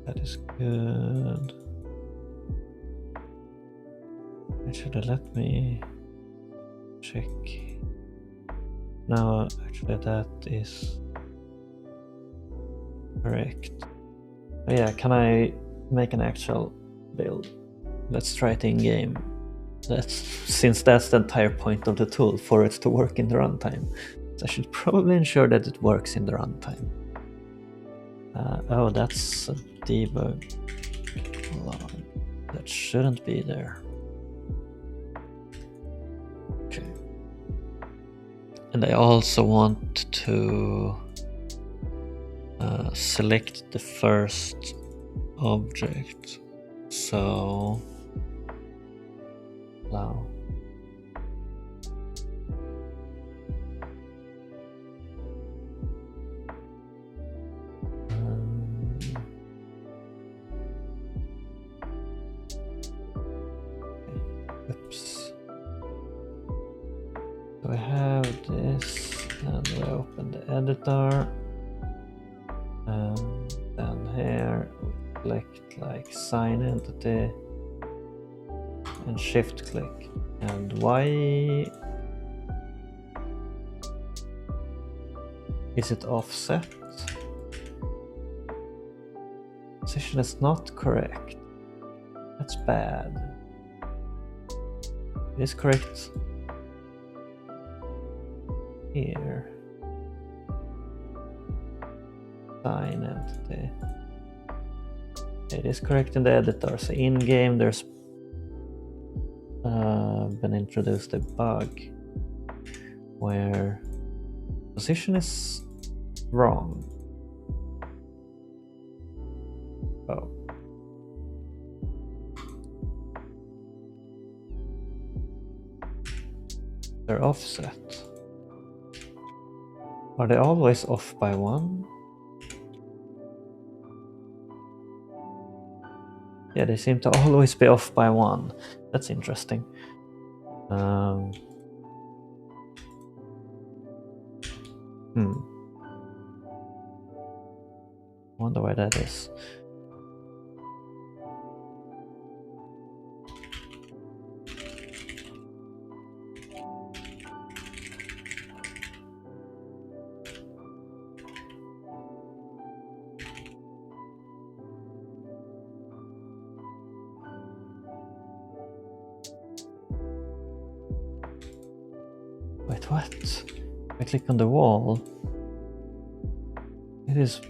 That is good. It should have let me check. No, actually that is Correct. Oh yeah, can I make an actual build? Let's try it in game. Since that's the entire point of the tool, for it to work in the runtime. So I should probably ensure that it works in the runtime. Oh, that's a debug log. That shouldn't be there. Okay. And I also want to select the first object. So allow. Oops. So we have this, and we open the editor, and then here we select like sign entity and shift click. And why is it offset? Position is not correct. That's bad. It is correct here. Sign entity. It is correct in the editor. So in game there's been introduced a bug where position is wrong. Oh. They're offset. Are they always off by 1? Yeah, they seem to always be off by 1. That's interesting. Wonder why that is. Wait, what? I click on the wall. It is.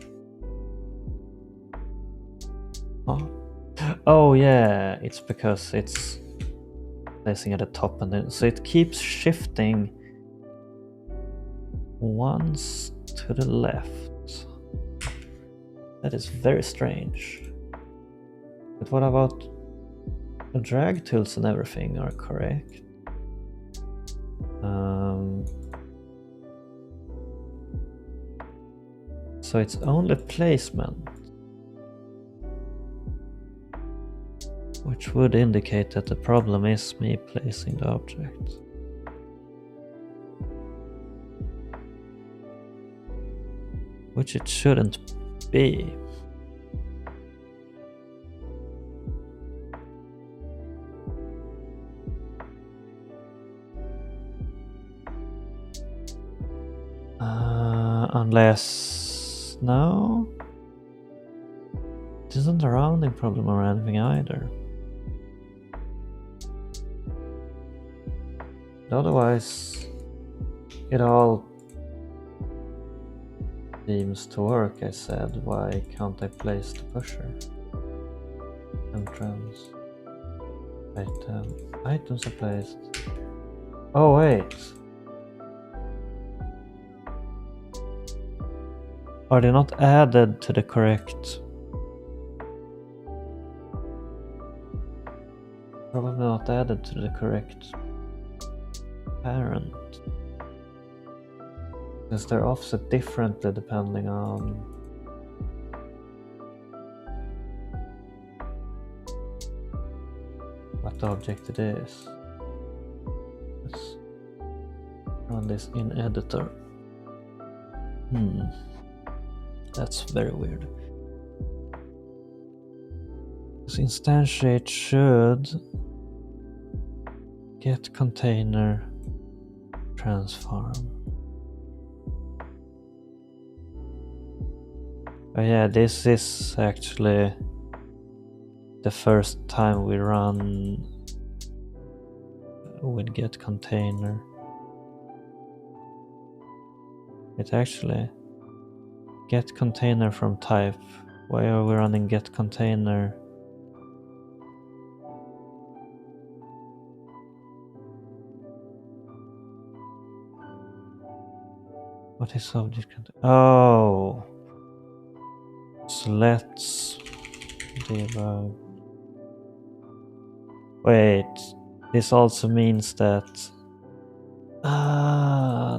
Oh yeah, it's because it's placing at the top, and then so it keeps shifting once to the left. That is very strange. But what about the drag tools and everything are correct? So it's only placement, which would indicate that the problem is me placing the object. Which it shouldn't be. Unless... no? It isn't a rounding problem or anything either. But otherwise, it all seems to work. I said, why can't I place the pusher? Entrance. Item. Items are placed. Oh wait. Are they not added to the correct? Probably not added to the correct parent. Because they're offset differently depending on what the object it is. Let's run this in editor. That's very weird. This instantiate should get container transform. But yeah, this is actually the first time we run with get container. It actually get container from type. Why are we running get container? What is object container? Oh, so let's debug. Wait, this also means that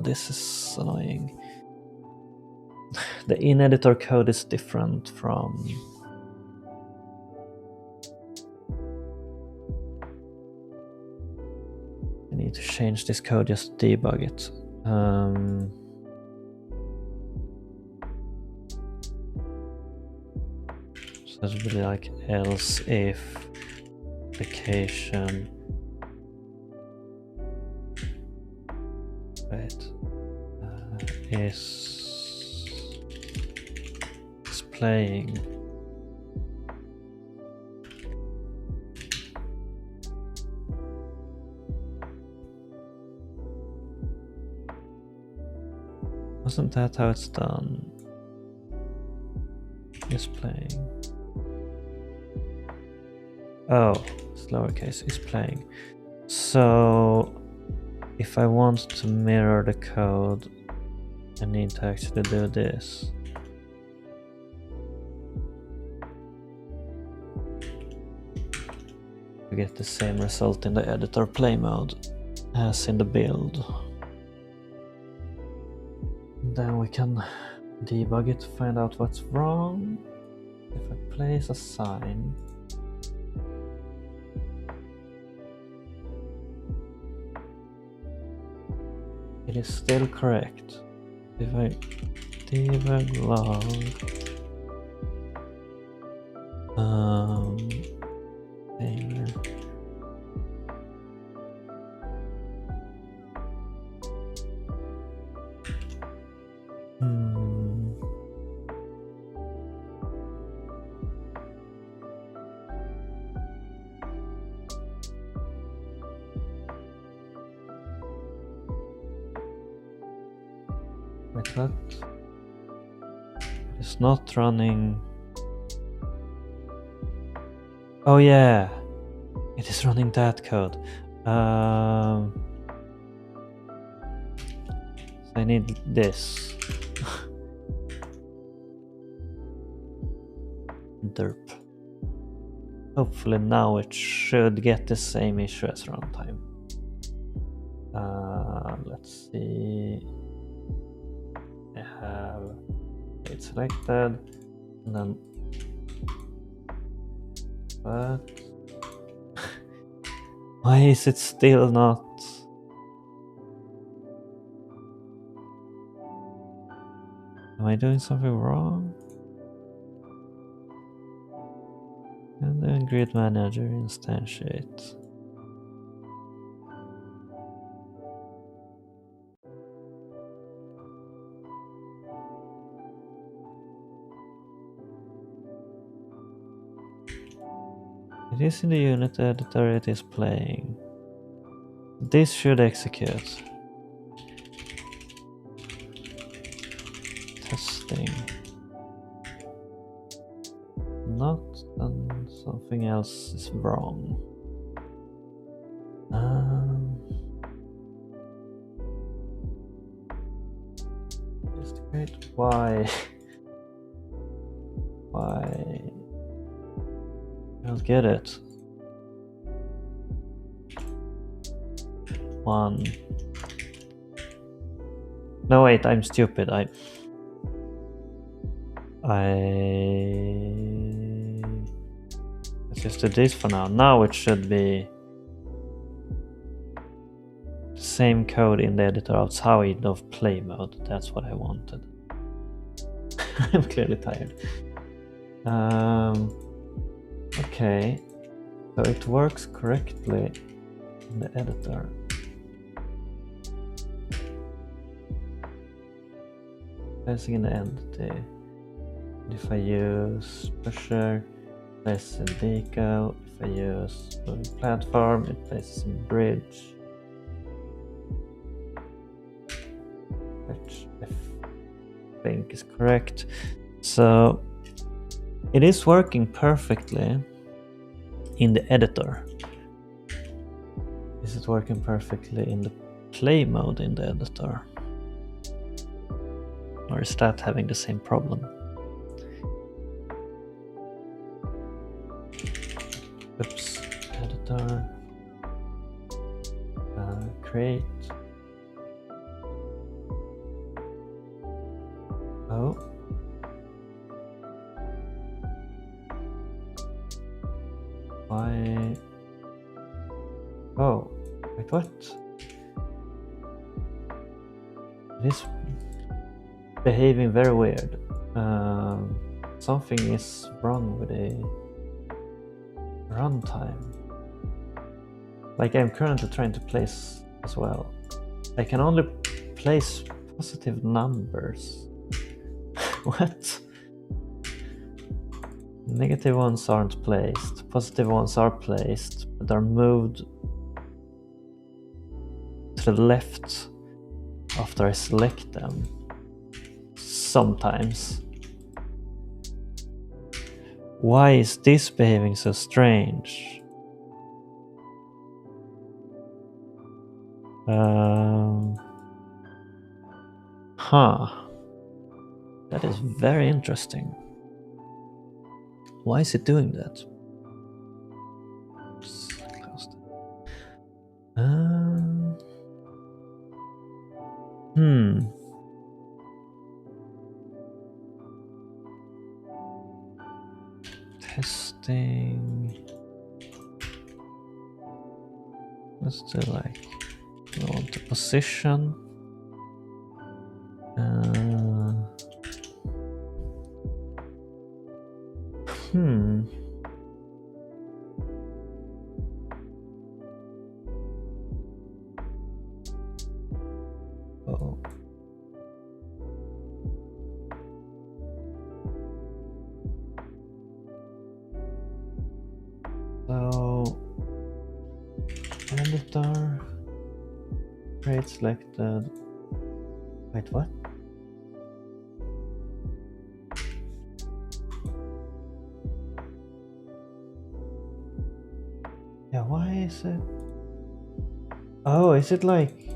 this is annoying. The in-editor code is different from I need to change this code just to debug it. So it would be like else if application is playing. Wasn't that how it's done? Is playing. Oh, it's lowercase is playing. So if I want to mirror the code, I need to actually do this. To get the same result in the editor play mode as in the build. Then we can debug it to find out what's wrong. If I place a sign, it is still correct. If I debug log container. Wait, what? It's not running. Oh yeah, it is running that code. So I need this. Derp. Hopefully now it should get the same issue as runtime. Let's see. I have it selected, and then but why is it still not? Am I doing something wrong? And then grid manager instantiate. It is in the unit editor, it is playing. This should execute. Testing. Not, then something else is wrong. Investigate why. Why? I don't get it. One. No wait, I'm stupid. Let's just do this for now. Now it should be the same code in the editor outside of play mode. That's what I wanted. I'm clearly tired. Okay, so it works correctly in the editor. Passing in the entity. If I use pusher, it places in decal. If I use moving platform, it places in bridge. Which I think is correct. So it is working perfectly in the editor. Is it working perfectly in the play mode in the editor? Or is that having the same problem? Oops, editor, create. Oh. Why? Oh, wait, what? It is behaving very weird. Something is wrong with the runtime. Like I'm currently trying to place as well. I can only place positive numbers. What? Negative ones aren't placed. Positive ones are placed, but are moved to the left after I select them. Sometimes. Why is this behaving so strange? That is very interesting. Why is it doing that? Just close that. Testing. Let's do like we want the position. Oh. So editor create selected. Wait, what? Yeah, why is it? Oh, is it like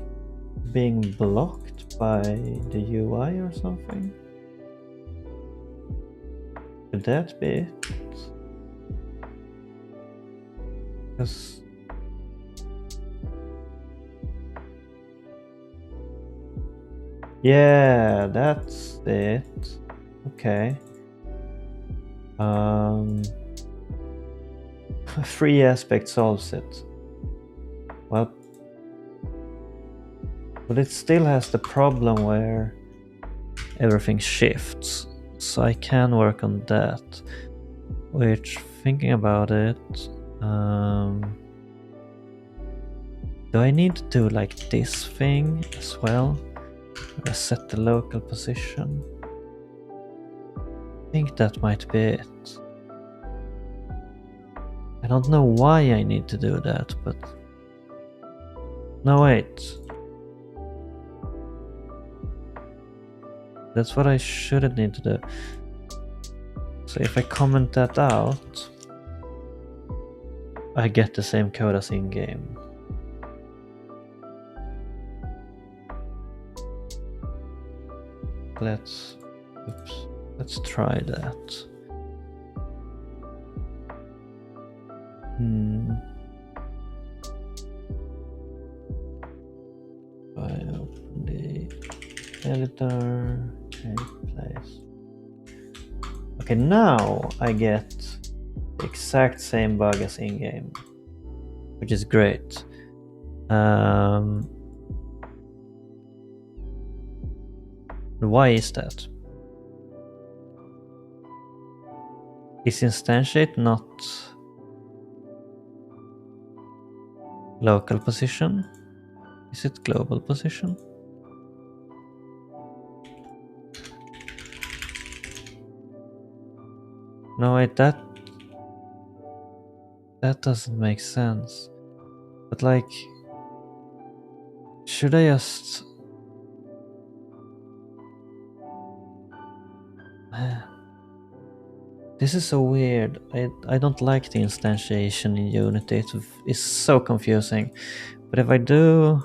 being blocked by the UI or something? Could that be it? Because yeah, that's it. Okay. Free aspect solves it. Well, but it still has the problem where everything shifts. So I can work on that. Which, thinking about it, do I need to do like this thing as well? I set the local position. I think that might be it. I don't know why I need to do that, but no, wait. That's what I shouldn't need to do. So if I comment that out, I get the same code as in-game. Let's try that. I open the editor, change place. Okay, now I get the exact same bug as in-game, which is great. Why is that? Is instantiate not local position? Is it global position? No, wait, that doesn't make sense. But like, should I just... This is so weird. I don't like the instantiation in Unity. It's so confusing. But if I do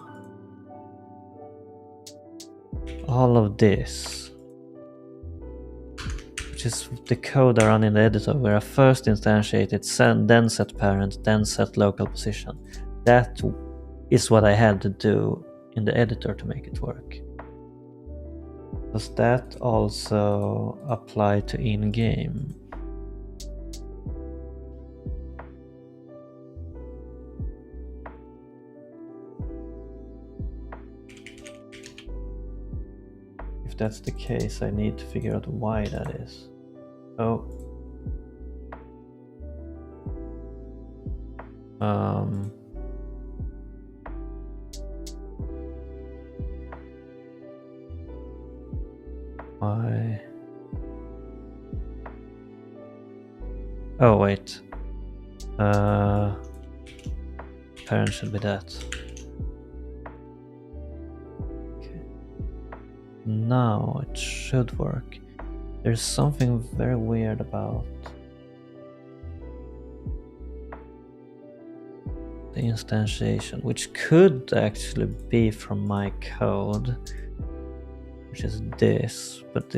all of this, which is the code I run in the editor, where I first instantiate it, then set parent, then set local position. That is what I had to do in the editor to make it work. Does that also apply to in-game? If that's the case, I need to figure out why that is. Oh. Why? Oh, wait. Parent should be that. Okay. Now it should work. There's something very weird about the instantiation, which could actually be from my code, which is this, but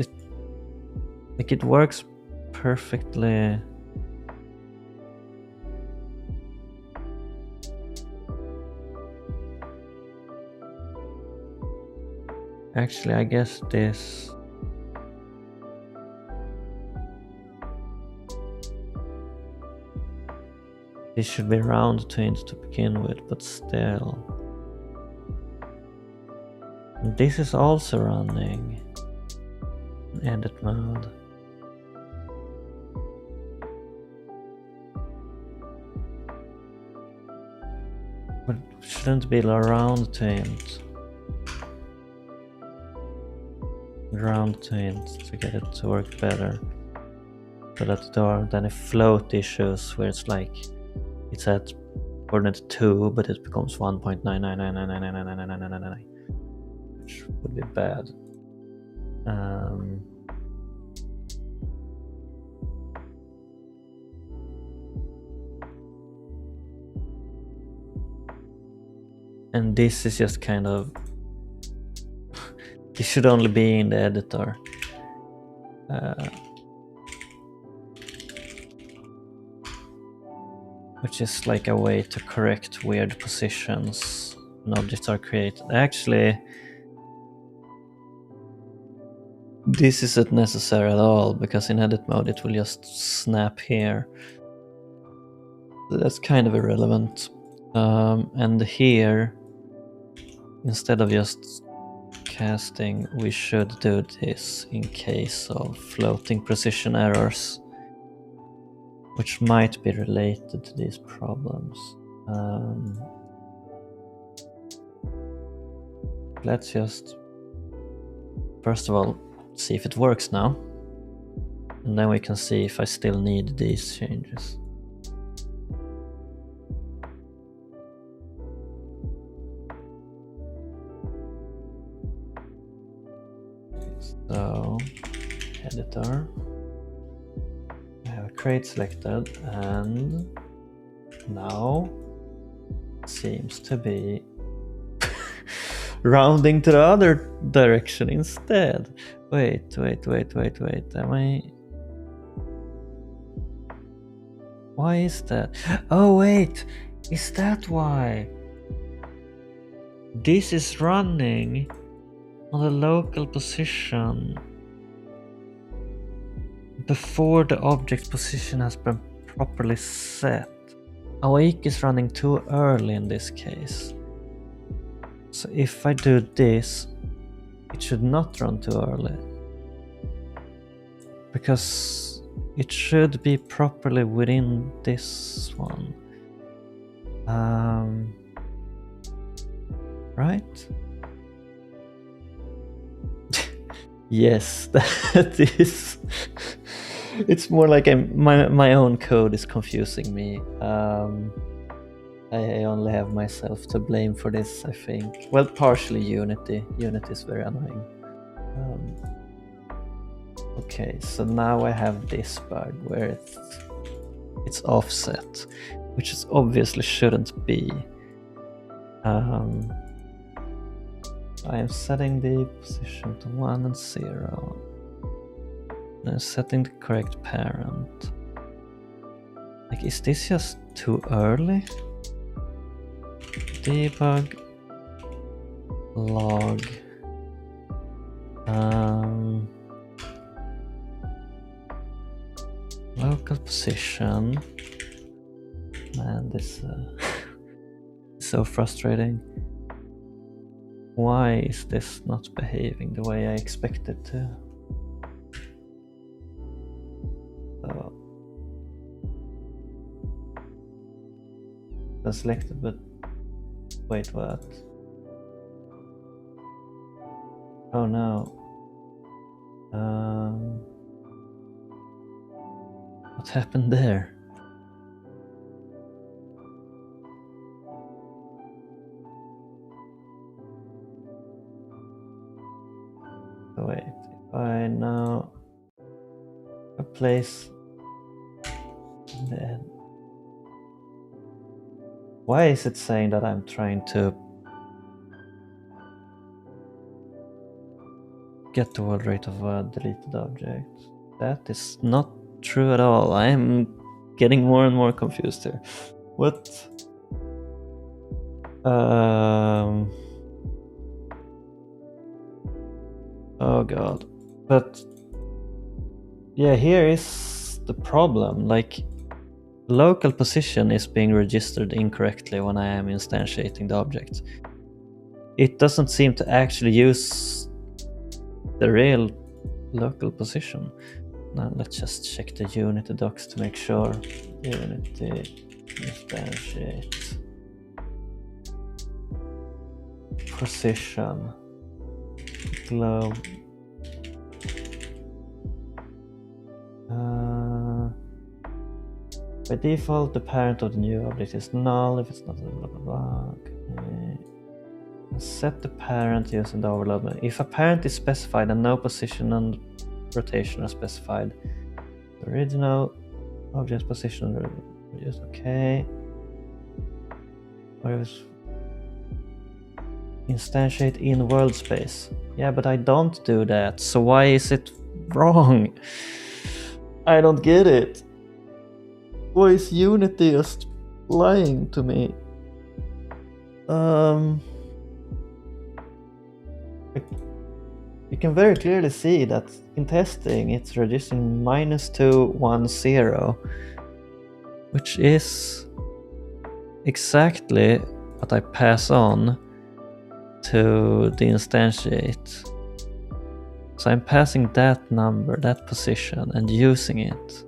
it works perfectly. Actually, I guess this should be round to int to begin with, but still. And this is also running in edit mode. But shouldn't be round to int. Round to int to get it to work better. So that there aren't any float issues where it's like it's at coordinate 2 but it becomes 1.99999999999, which would be bad. And this is just kind of... This should only be in the editor. Which is like a way to correct weird positions when objects are created. Actually, this isn't necessary at all, because in edit mode it will just snap here. So that's kind of irrelevant. And here, instead of just casting, we should do this in case of floating precision errors, which might be related to these problems. Let's just, first of all, see if it works now, and then we can see if I still need these changes. So, editor, I have crate selected, and now it seems to be rounding to the other direction instead. Wait, am I... Why is that? Oh wait, is that why? This is running on the local position before the object position has been properly set. Awake is running too early in this case. So if I do this, it should not run too early, because it should be properly within this one. Right? Yes, that is It's more like my own code is confusing me. I only have myself to blame for this, I think. Well, partially Unity. Unity is very annoying. Okay, so now I have this bug where it's offset, which is obviously shouldn't be. I am setting the position to 1 and 0. I'm setting the correct parent. Like, is this just too early? Debug log. Local position. Man, this is so frustrating. Why is this not behaving the way I expected to? So, I selected, but wait, what? Oh no. What happened there? So wait, if I now place the... Why is it saying that I'm trying to get the world rate of a deleted object? That is not true at all. I am getting more and more confused here. What? Oh god. But yeah, here is the problem. Like, local position is being registered incorrectly when I am instantiating the object. It doesn't seem to actually use the real local position. Now let's just check the Unity docs to make sure. Unity instantiate position globe. By default, the parent of the new object is null if it's not blah blah blah. Okay. Set the parent using the overload method. If a parent is specified and no position and rotation are specified, the original object position is okay. Or if it's instantiate in world space. Yeah, but I don't do that. So why is it wrong? I don't get it. Why is Unity just lying to me? You can very clearly see that in testing it's registering -210, which is exactly what I pass on to the instantiate. So I'm passing that number, that position, and using it.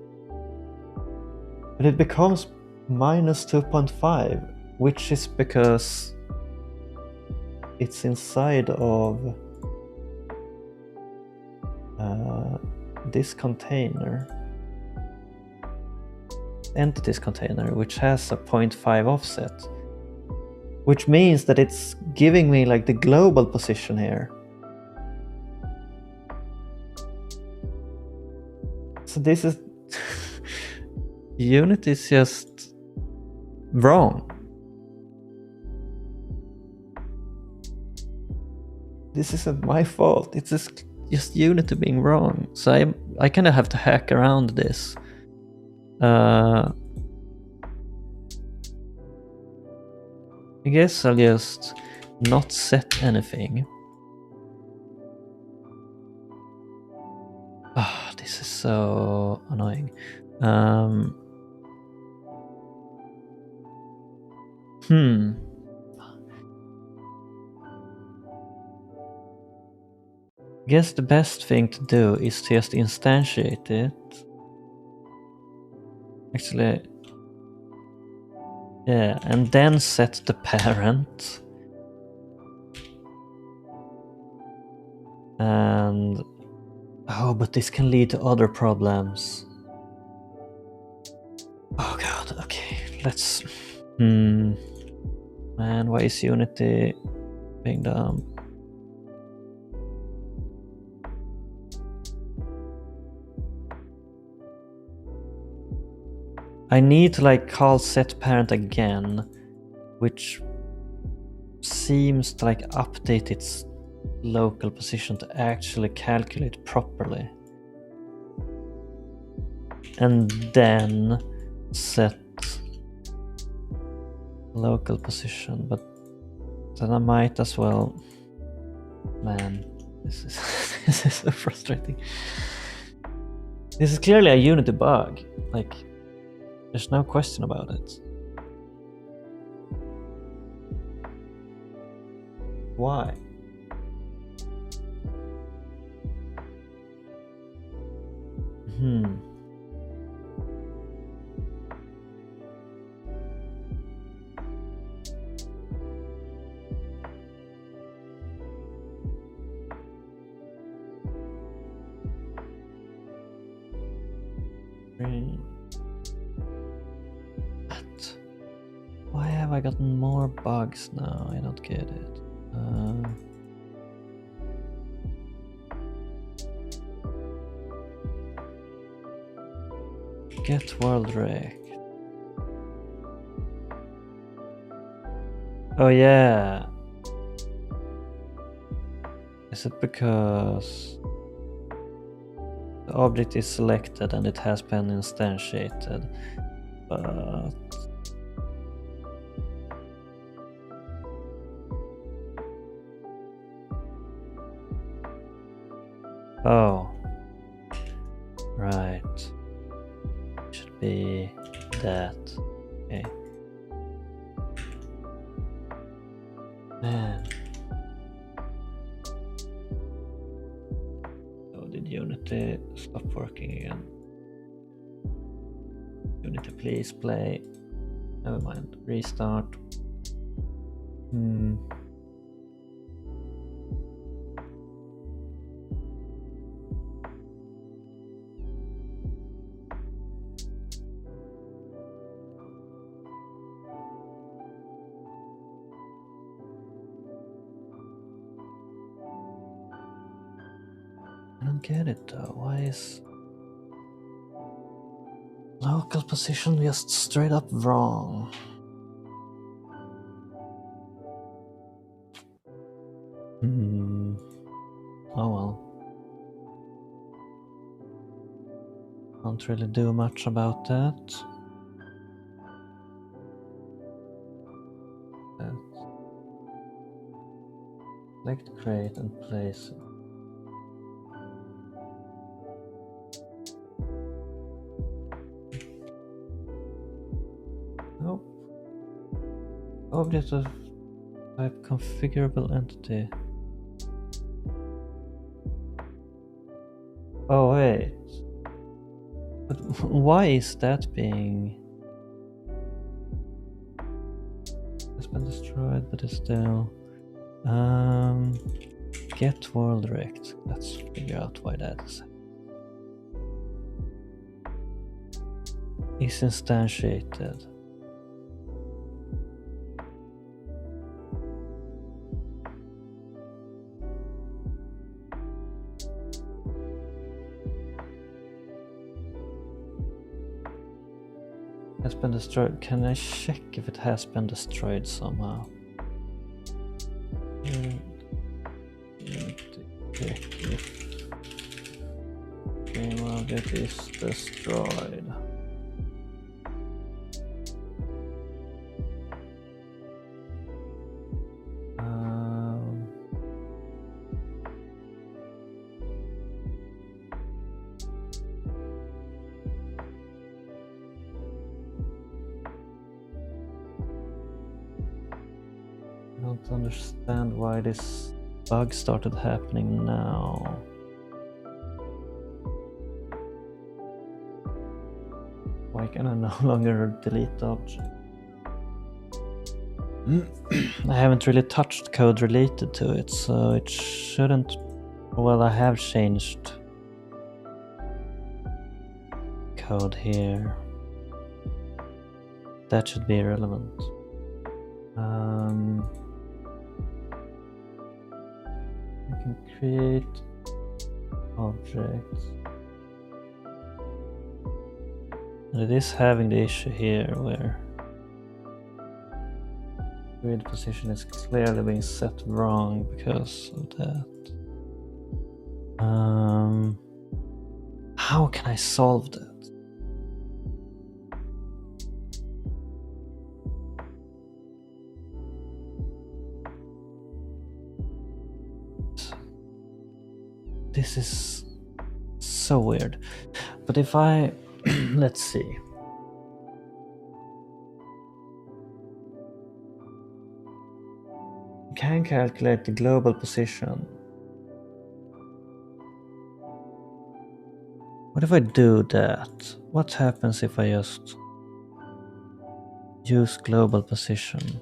But it becomes -2.5, which is because it's inside of this container, entities container, which has a 0.5 offset, which means that it's giving me like the global position here. So this is Unity is just wrong. This isn't my fault. It's just Unity being wrong. So I kind of have to hack around this. I guess I'll just not set anything. Ah, this is so annoying. I guess the best thing to do is to just instantiate it. Actually, yeah, and then set the parent. And oh, but this can lead to other problems. let's... Man, why is Unity being dumb? I need to like call setParent again, which seems to like update its local position to actually calculate properly. And then set local position, but then I might as well... Man, this is this is so frustrating. This is clearly a Unity bug, like there's no question about it. Why? What? Why have I gotten more bugs now? I don't get it. Get world rec. Oh yeah. Is it because the object is selected and it has been instantiated, but oh, right. Should be that. Okay. Man. Oh, did Unity stop working again? Unity, please play. Never mind. Restart. I don't get it though. Why is local position just straight up wrong? Oh well. Can't really do much about that. Select, create, and place. Nope. Object of type configurable entity. Oh wait. But why is that being... It's been destroyed, but it's still... Get world rect. Let's figure out why that is. Is instantiated. Has been destroyed. Can I check if it has been destroyed somehow? Check if game object is destroyed. I don't understand why this bug started happening now. Why can I no longer delete the object? I haven't really touched code related to it, so it shouldn't... Well, I have changed code here. That should be irrelevant. I can create objects. And it is having the issue here where grid position is clearly being set wrong because of that. How can I solve that? This is so weird. But if I let's see. Can calculate the global position. What if I do that? What happens if I just use global position?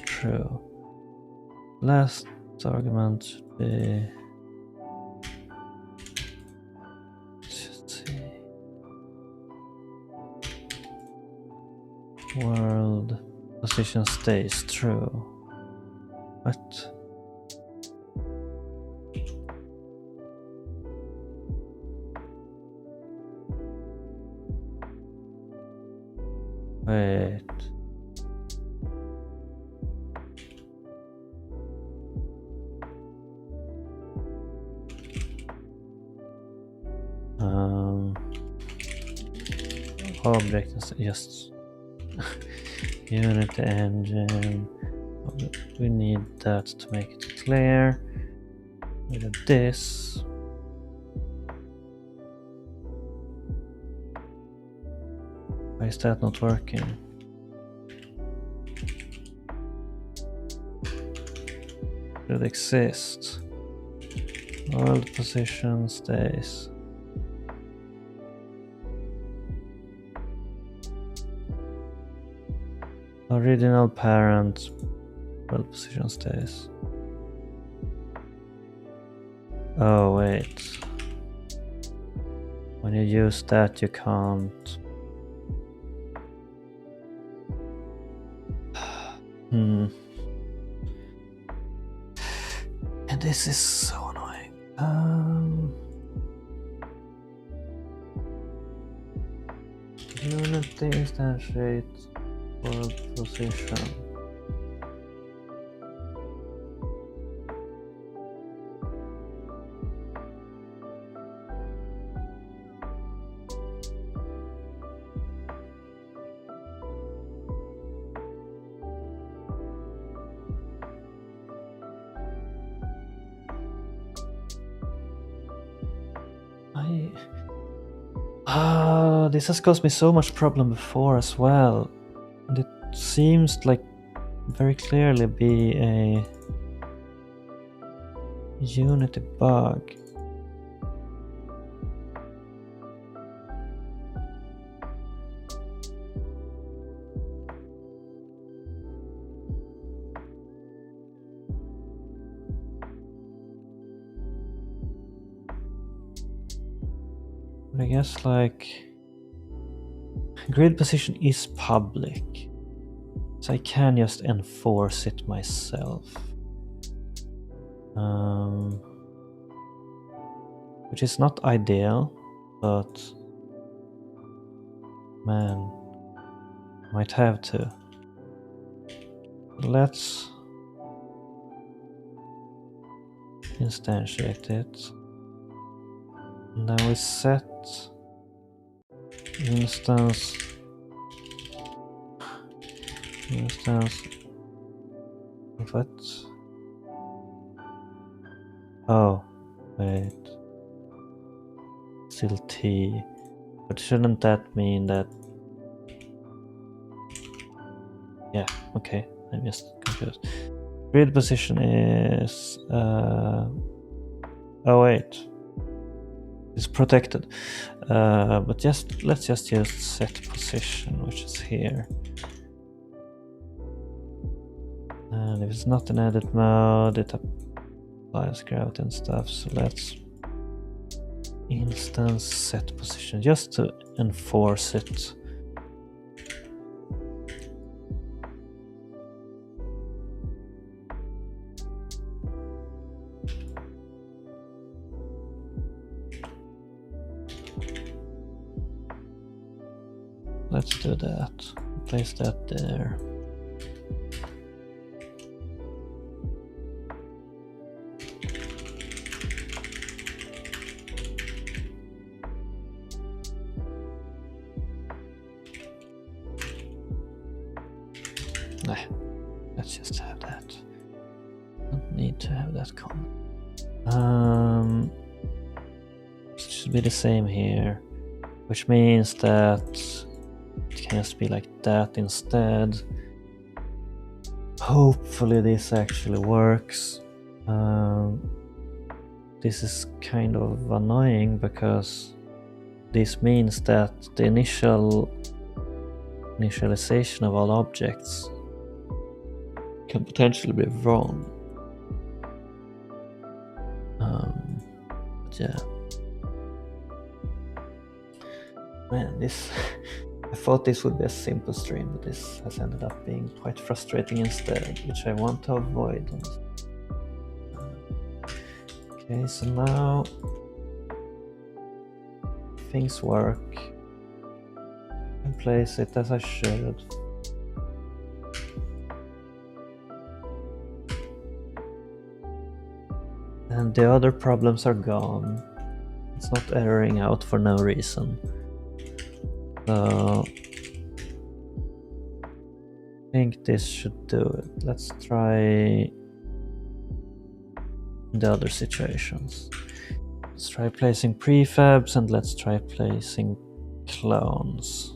True. Last argument should be. Let's see. World position stays true. What? Wait. Object is just Unity engine. We need that to make it clear. We do this. Why is that not working? Should exist. World position stays. Original parent, world position stays. Oh wait. When you use that you can't. And this is so annoying. Unity instantiate world position. This has caused me so much problem before as well. And it seems like very clearly be a Unity bug. But I guess like grid position is public, so I can just enforce it myself. Which is not ideal, but man, might have to. Let's instantiate it. And then we set instance what? Oh wait, still T, but shouldn't that mean that? Yeah, okay, I'm just confused. Grid position is oh wait, it's protected, but let's just use set position, which is here. And if it's not in edit mode, it applies gravity and stuff. So let's instance set position just to enforce it. Let's do that. Place that there. Nah, let's just have that. Don't need to have that comment. It should be the same here, which means that it can just be like that instead. Hopefully this actually works. This is kind of annoying because this means that the initialization of all objects can potentially be wrong. But yeah. Man, this I thought this would be a simple stream, but this has ended up being quite frustrating instead, which I want to avoid. Okay, so now things work. I can place it as I should. And the other problems are gone. It's not erroring out for no reason. So I think this should do it. Let's try the other situations. Let's try placing prefabs and let's try placing clones.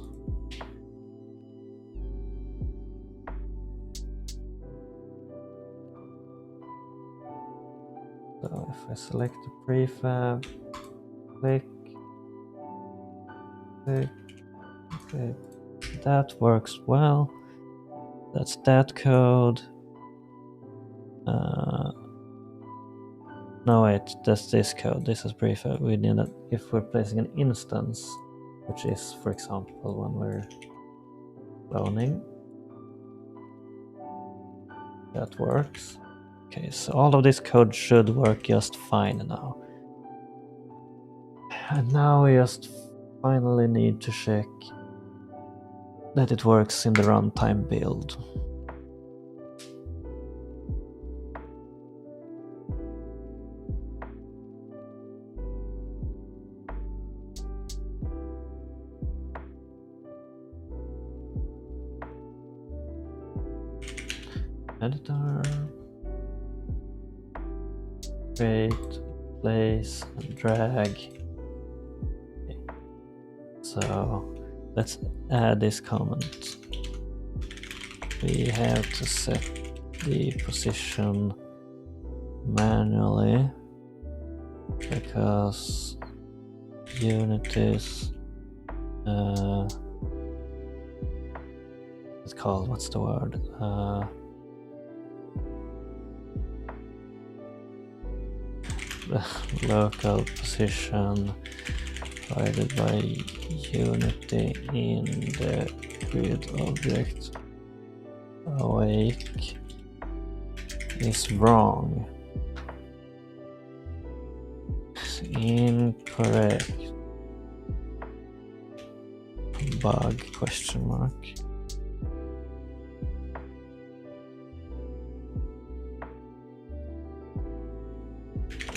So if I select the prefab, click, okay, that works well. That's that code. No wait, that's this code. This is prefab. We need that if we're placing an instance, which is, for example, when we're cloning. That works. Okay, so all of this code should work just fine now. And now we just finally need to check that it works in the runtime build. Editor, create, place, and drag. Okay. So let's add this comment. We have to set the position manually because unities it's called, what's the word? Local position divided by unity in the grid object awake is wrong. It's incorrect. Bug question mark.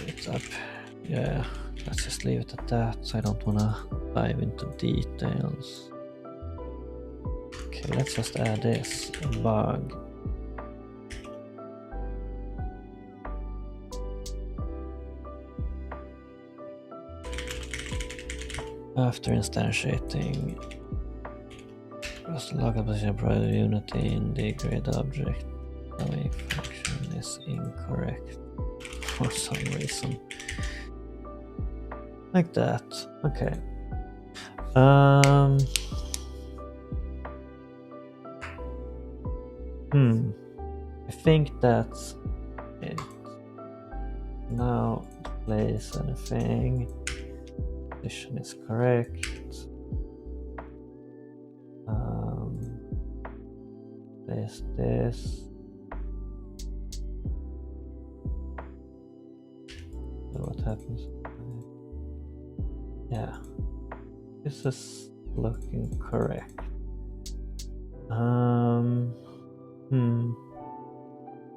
It's up. Yeah, let's just leave it at that. I don't wanna dive into details. Okay, let's just add this bug. After instantiating, just local position provided unity in the grid object. The awake function is incorrect for some reason. Like that. Okay. I think that's it. Now place anything. position is correct. Place this. So what happens? Yeah, this is looking correct.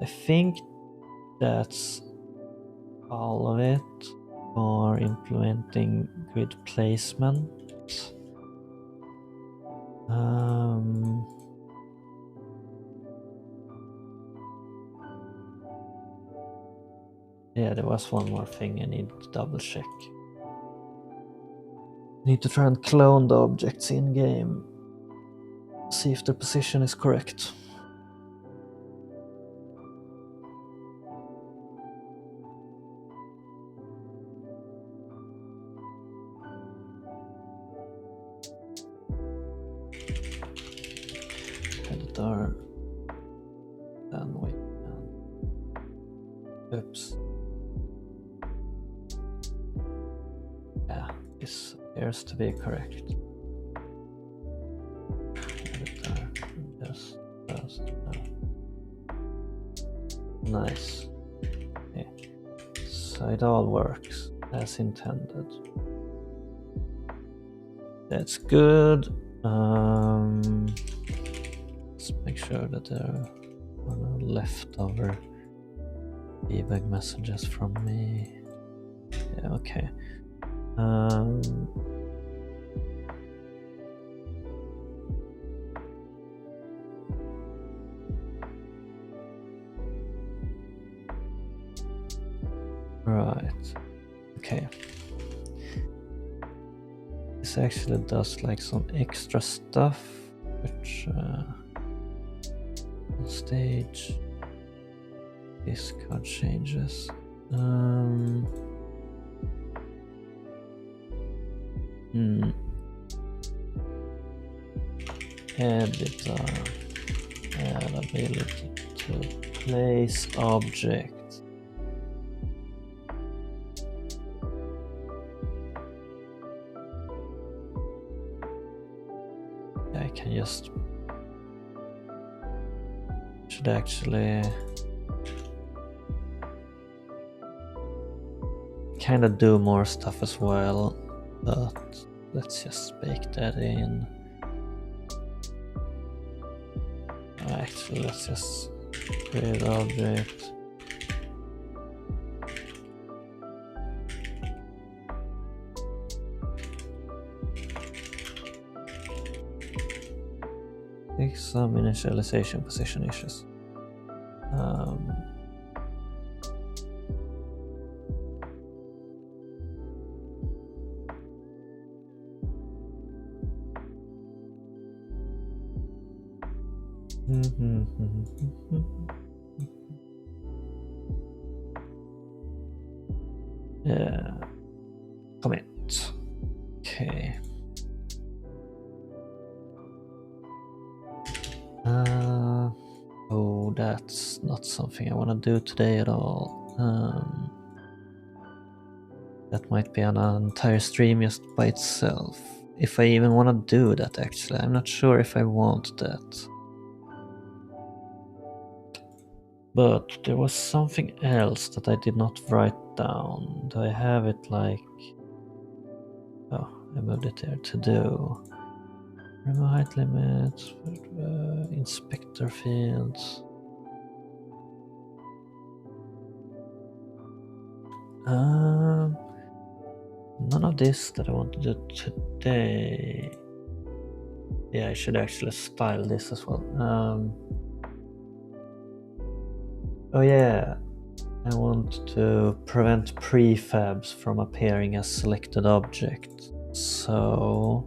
I think that's all of it for implementing grid placement. Yeah, there was one more thing I need to double check. Need to try and clone the objects in game. See if the position is correct. Editor. Then we can. Oops. Yeah, this appears to be correct. Editor. Just nice. Okay. So it all works as intended. That's good. Let's make sure that there are no leftover debug messages from me. Yeah, okay. Right. Okay. This actually does like some extra stuff, which on stage discard changes. Editor, add ability to place object. I can just should actually kind of do more stuff as well, but let's just bake that in. Actually, let's just create object. Fix some initialization position issues. Yeah. Commit. Okay. Oh, that's not something I want to do today at all. That might be an entire stream just by itself. If I even want to do that, actually. I'm not sure if I want that. But there was something else that I did not write down. Do I have it like... Oh, I moved it there. To do. Remove height limits, inspector fields. None of this that I want to do today. Yeah, I should actually style this as well. Oh yeah, I want to prevent prefabs from appearing as selected object. So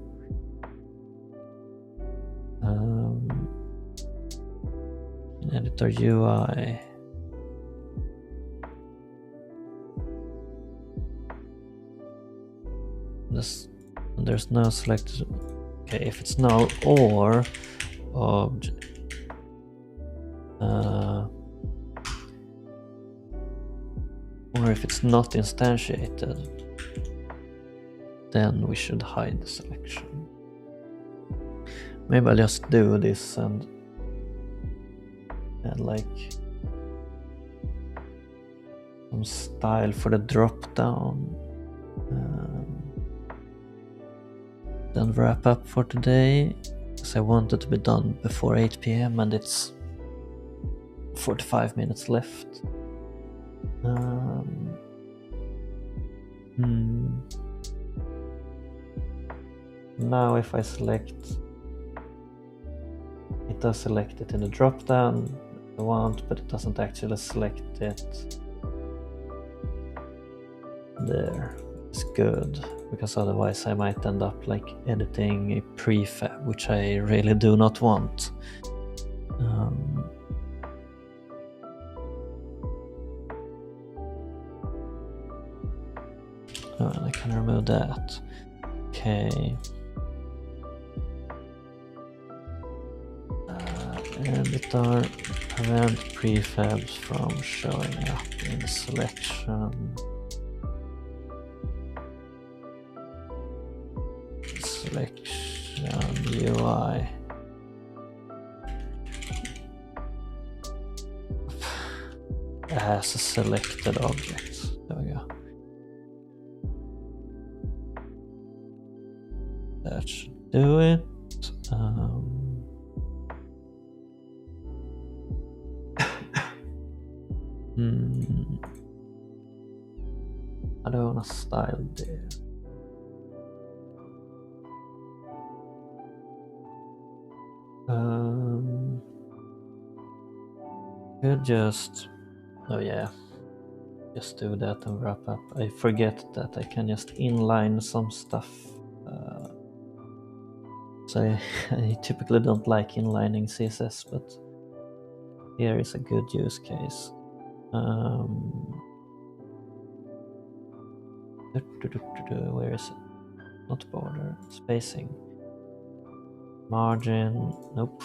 in editor UI. There's no selected. Okay, if it's null or object. Or if it's not instantiated. then we should hide the selection. Maybe I'll just do this and like some style for the drop down. Then wrap up for today, because I wanted to be done before 8 p.m. and it's 45 minutes left. Now if I select, it does select it in the drop down I want, but it doesn't actually select it there. It's good, because otherwise I might end up like editing a prefab, which I really do not want. And I can remove that. Okay. Editor, prevent prefabs from showing up in selection. Selection UI. As a selected object. There we go. That should do it. I don't want to style there. Could just, oh yeah, just do that and wrap up. I forget that I can just inline some stuff. So I typically don't like inlining CSS, but here is a good use case. Where is it? Not border, spacing. Margin, nope.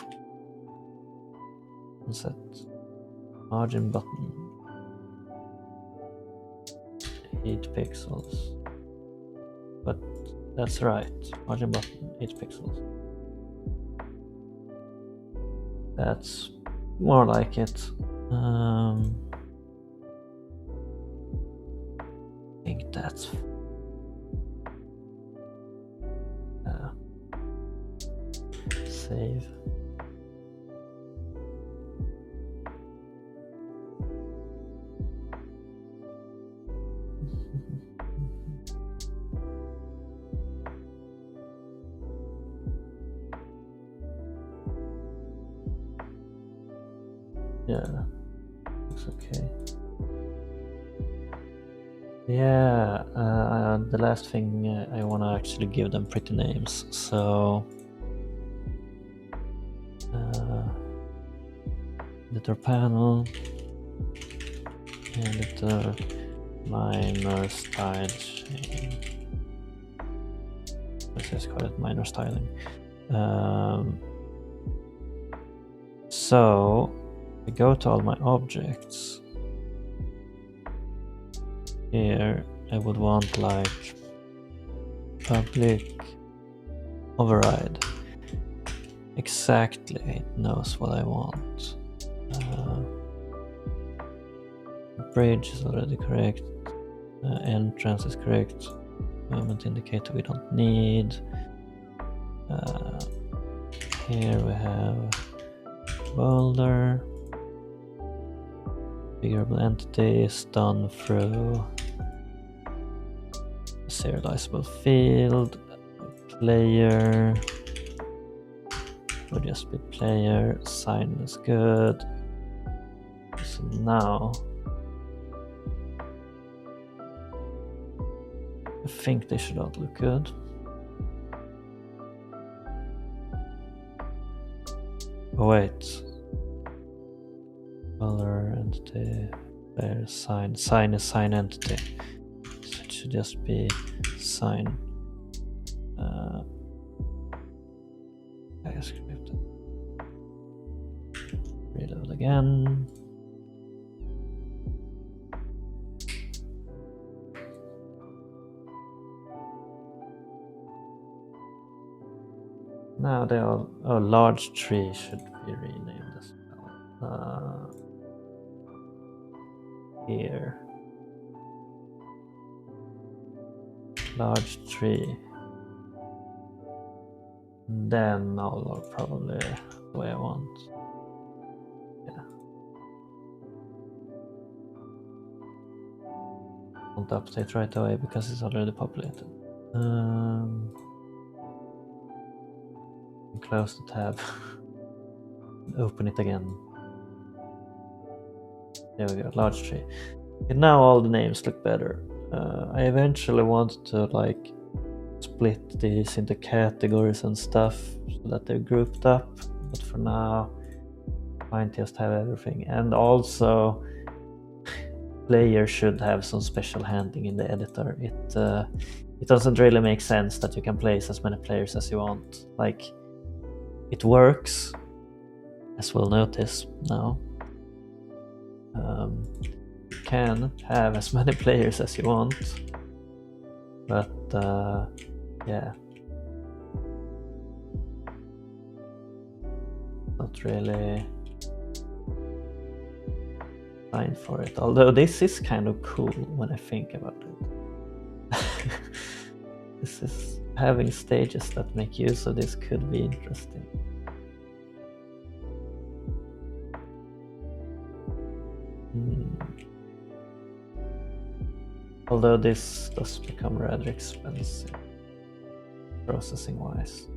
Set margin button. 8 pixels. But that's right, margin button, 8 pixels. That's more like it. I think that's save. Yeah, looks okay. Yeah, the last thing I want to actually give them pretty names. So editor panel, editor minor style change. Let's just call it minor styling. So I go to all my objects. Here I would want like public override. Exactly, it knows what I want. Bridge is already correct. Entrance is correct. Movement indicator we don't need. Here we have boulder. Configurable entity is done through a serializable field. Player would just be player. Sign is good. So now I think they should all look good. Oh wait. Color entity, player, sign. Sign is sign entity. So it should just be sign. Script. Reload again. Now they all. Oh, large tree should be renamed as well. Here. Large tree. Then all are probably the way I want. Yeah. Won't update right away because it's already populated. Close the tab. Open it again. There we go, large tree. And now all the names look better. I eventually want to like split these into categories and stuff so that they're grouped up. But for now, fine, just have everything. And also, players should have some special handling in the editor. It doesn't really make sense that you can place as many players as you want. Like, it works, as we'll notice now. You can have as many players as you want, but yeah, not really fine for it. Although this is kind of cool when I think about it. This is having stages that make use of this could be interesting. Although this does become rather expensive processing wise.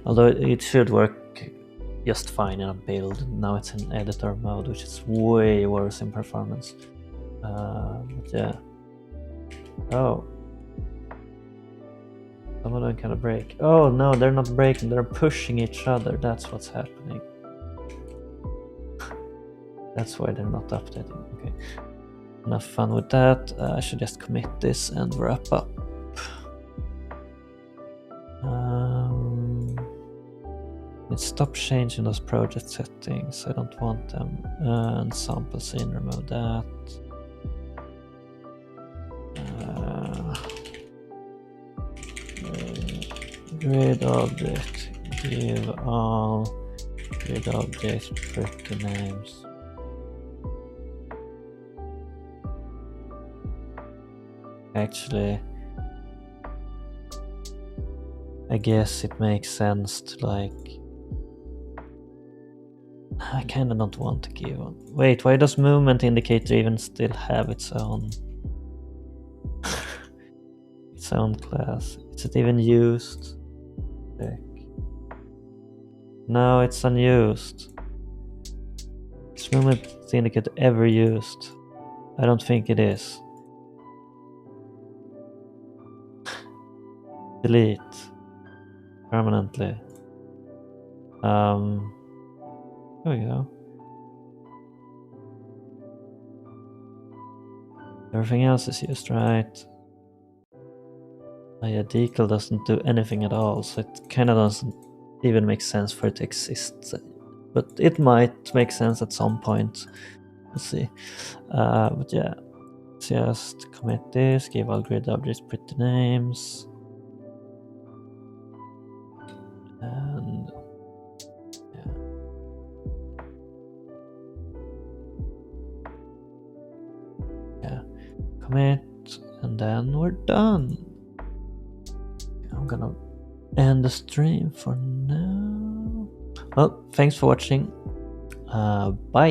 Although it should work just fine in a build. Now it's in editor mode, which is way worse in performance. But yeah. Oh. Some of them kind of break. Oh no, they're not breaking, they're pushing each other. That's what's happening. That's why they're not updating. Okay. Enough fun with that. I should just commit this and wrap up. Let's stop changing those project settings. I don't want them. And sample scene, remove that. Grid object, give all grid objects pretty names. Actually, I guess it makes sense to like. I kinda don't want to give one. Wait, why does movement indicator even still have its own its own class? Is it even used? Check. No, it's unused. Is movement indicator ever used? I don't think it is. Delete permanently. There we go. Everything else is used, right? Oh yeah, decal doesn't do anything at all, so it kind of doesn't even make sense for it to exist. But it might make sense at some point. We'll see. But yeah, just commit this, give all grid objects pretty names. And yeah. Yeah, commit, and then we're done. I'm gonna end the stream for now. Well, thanks for watching. Bye.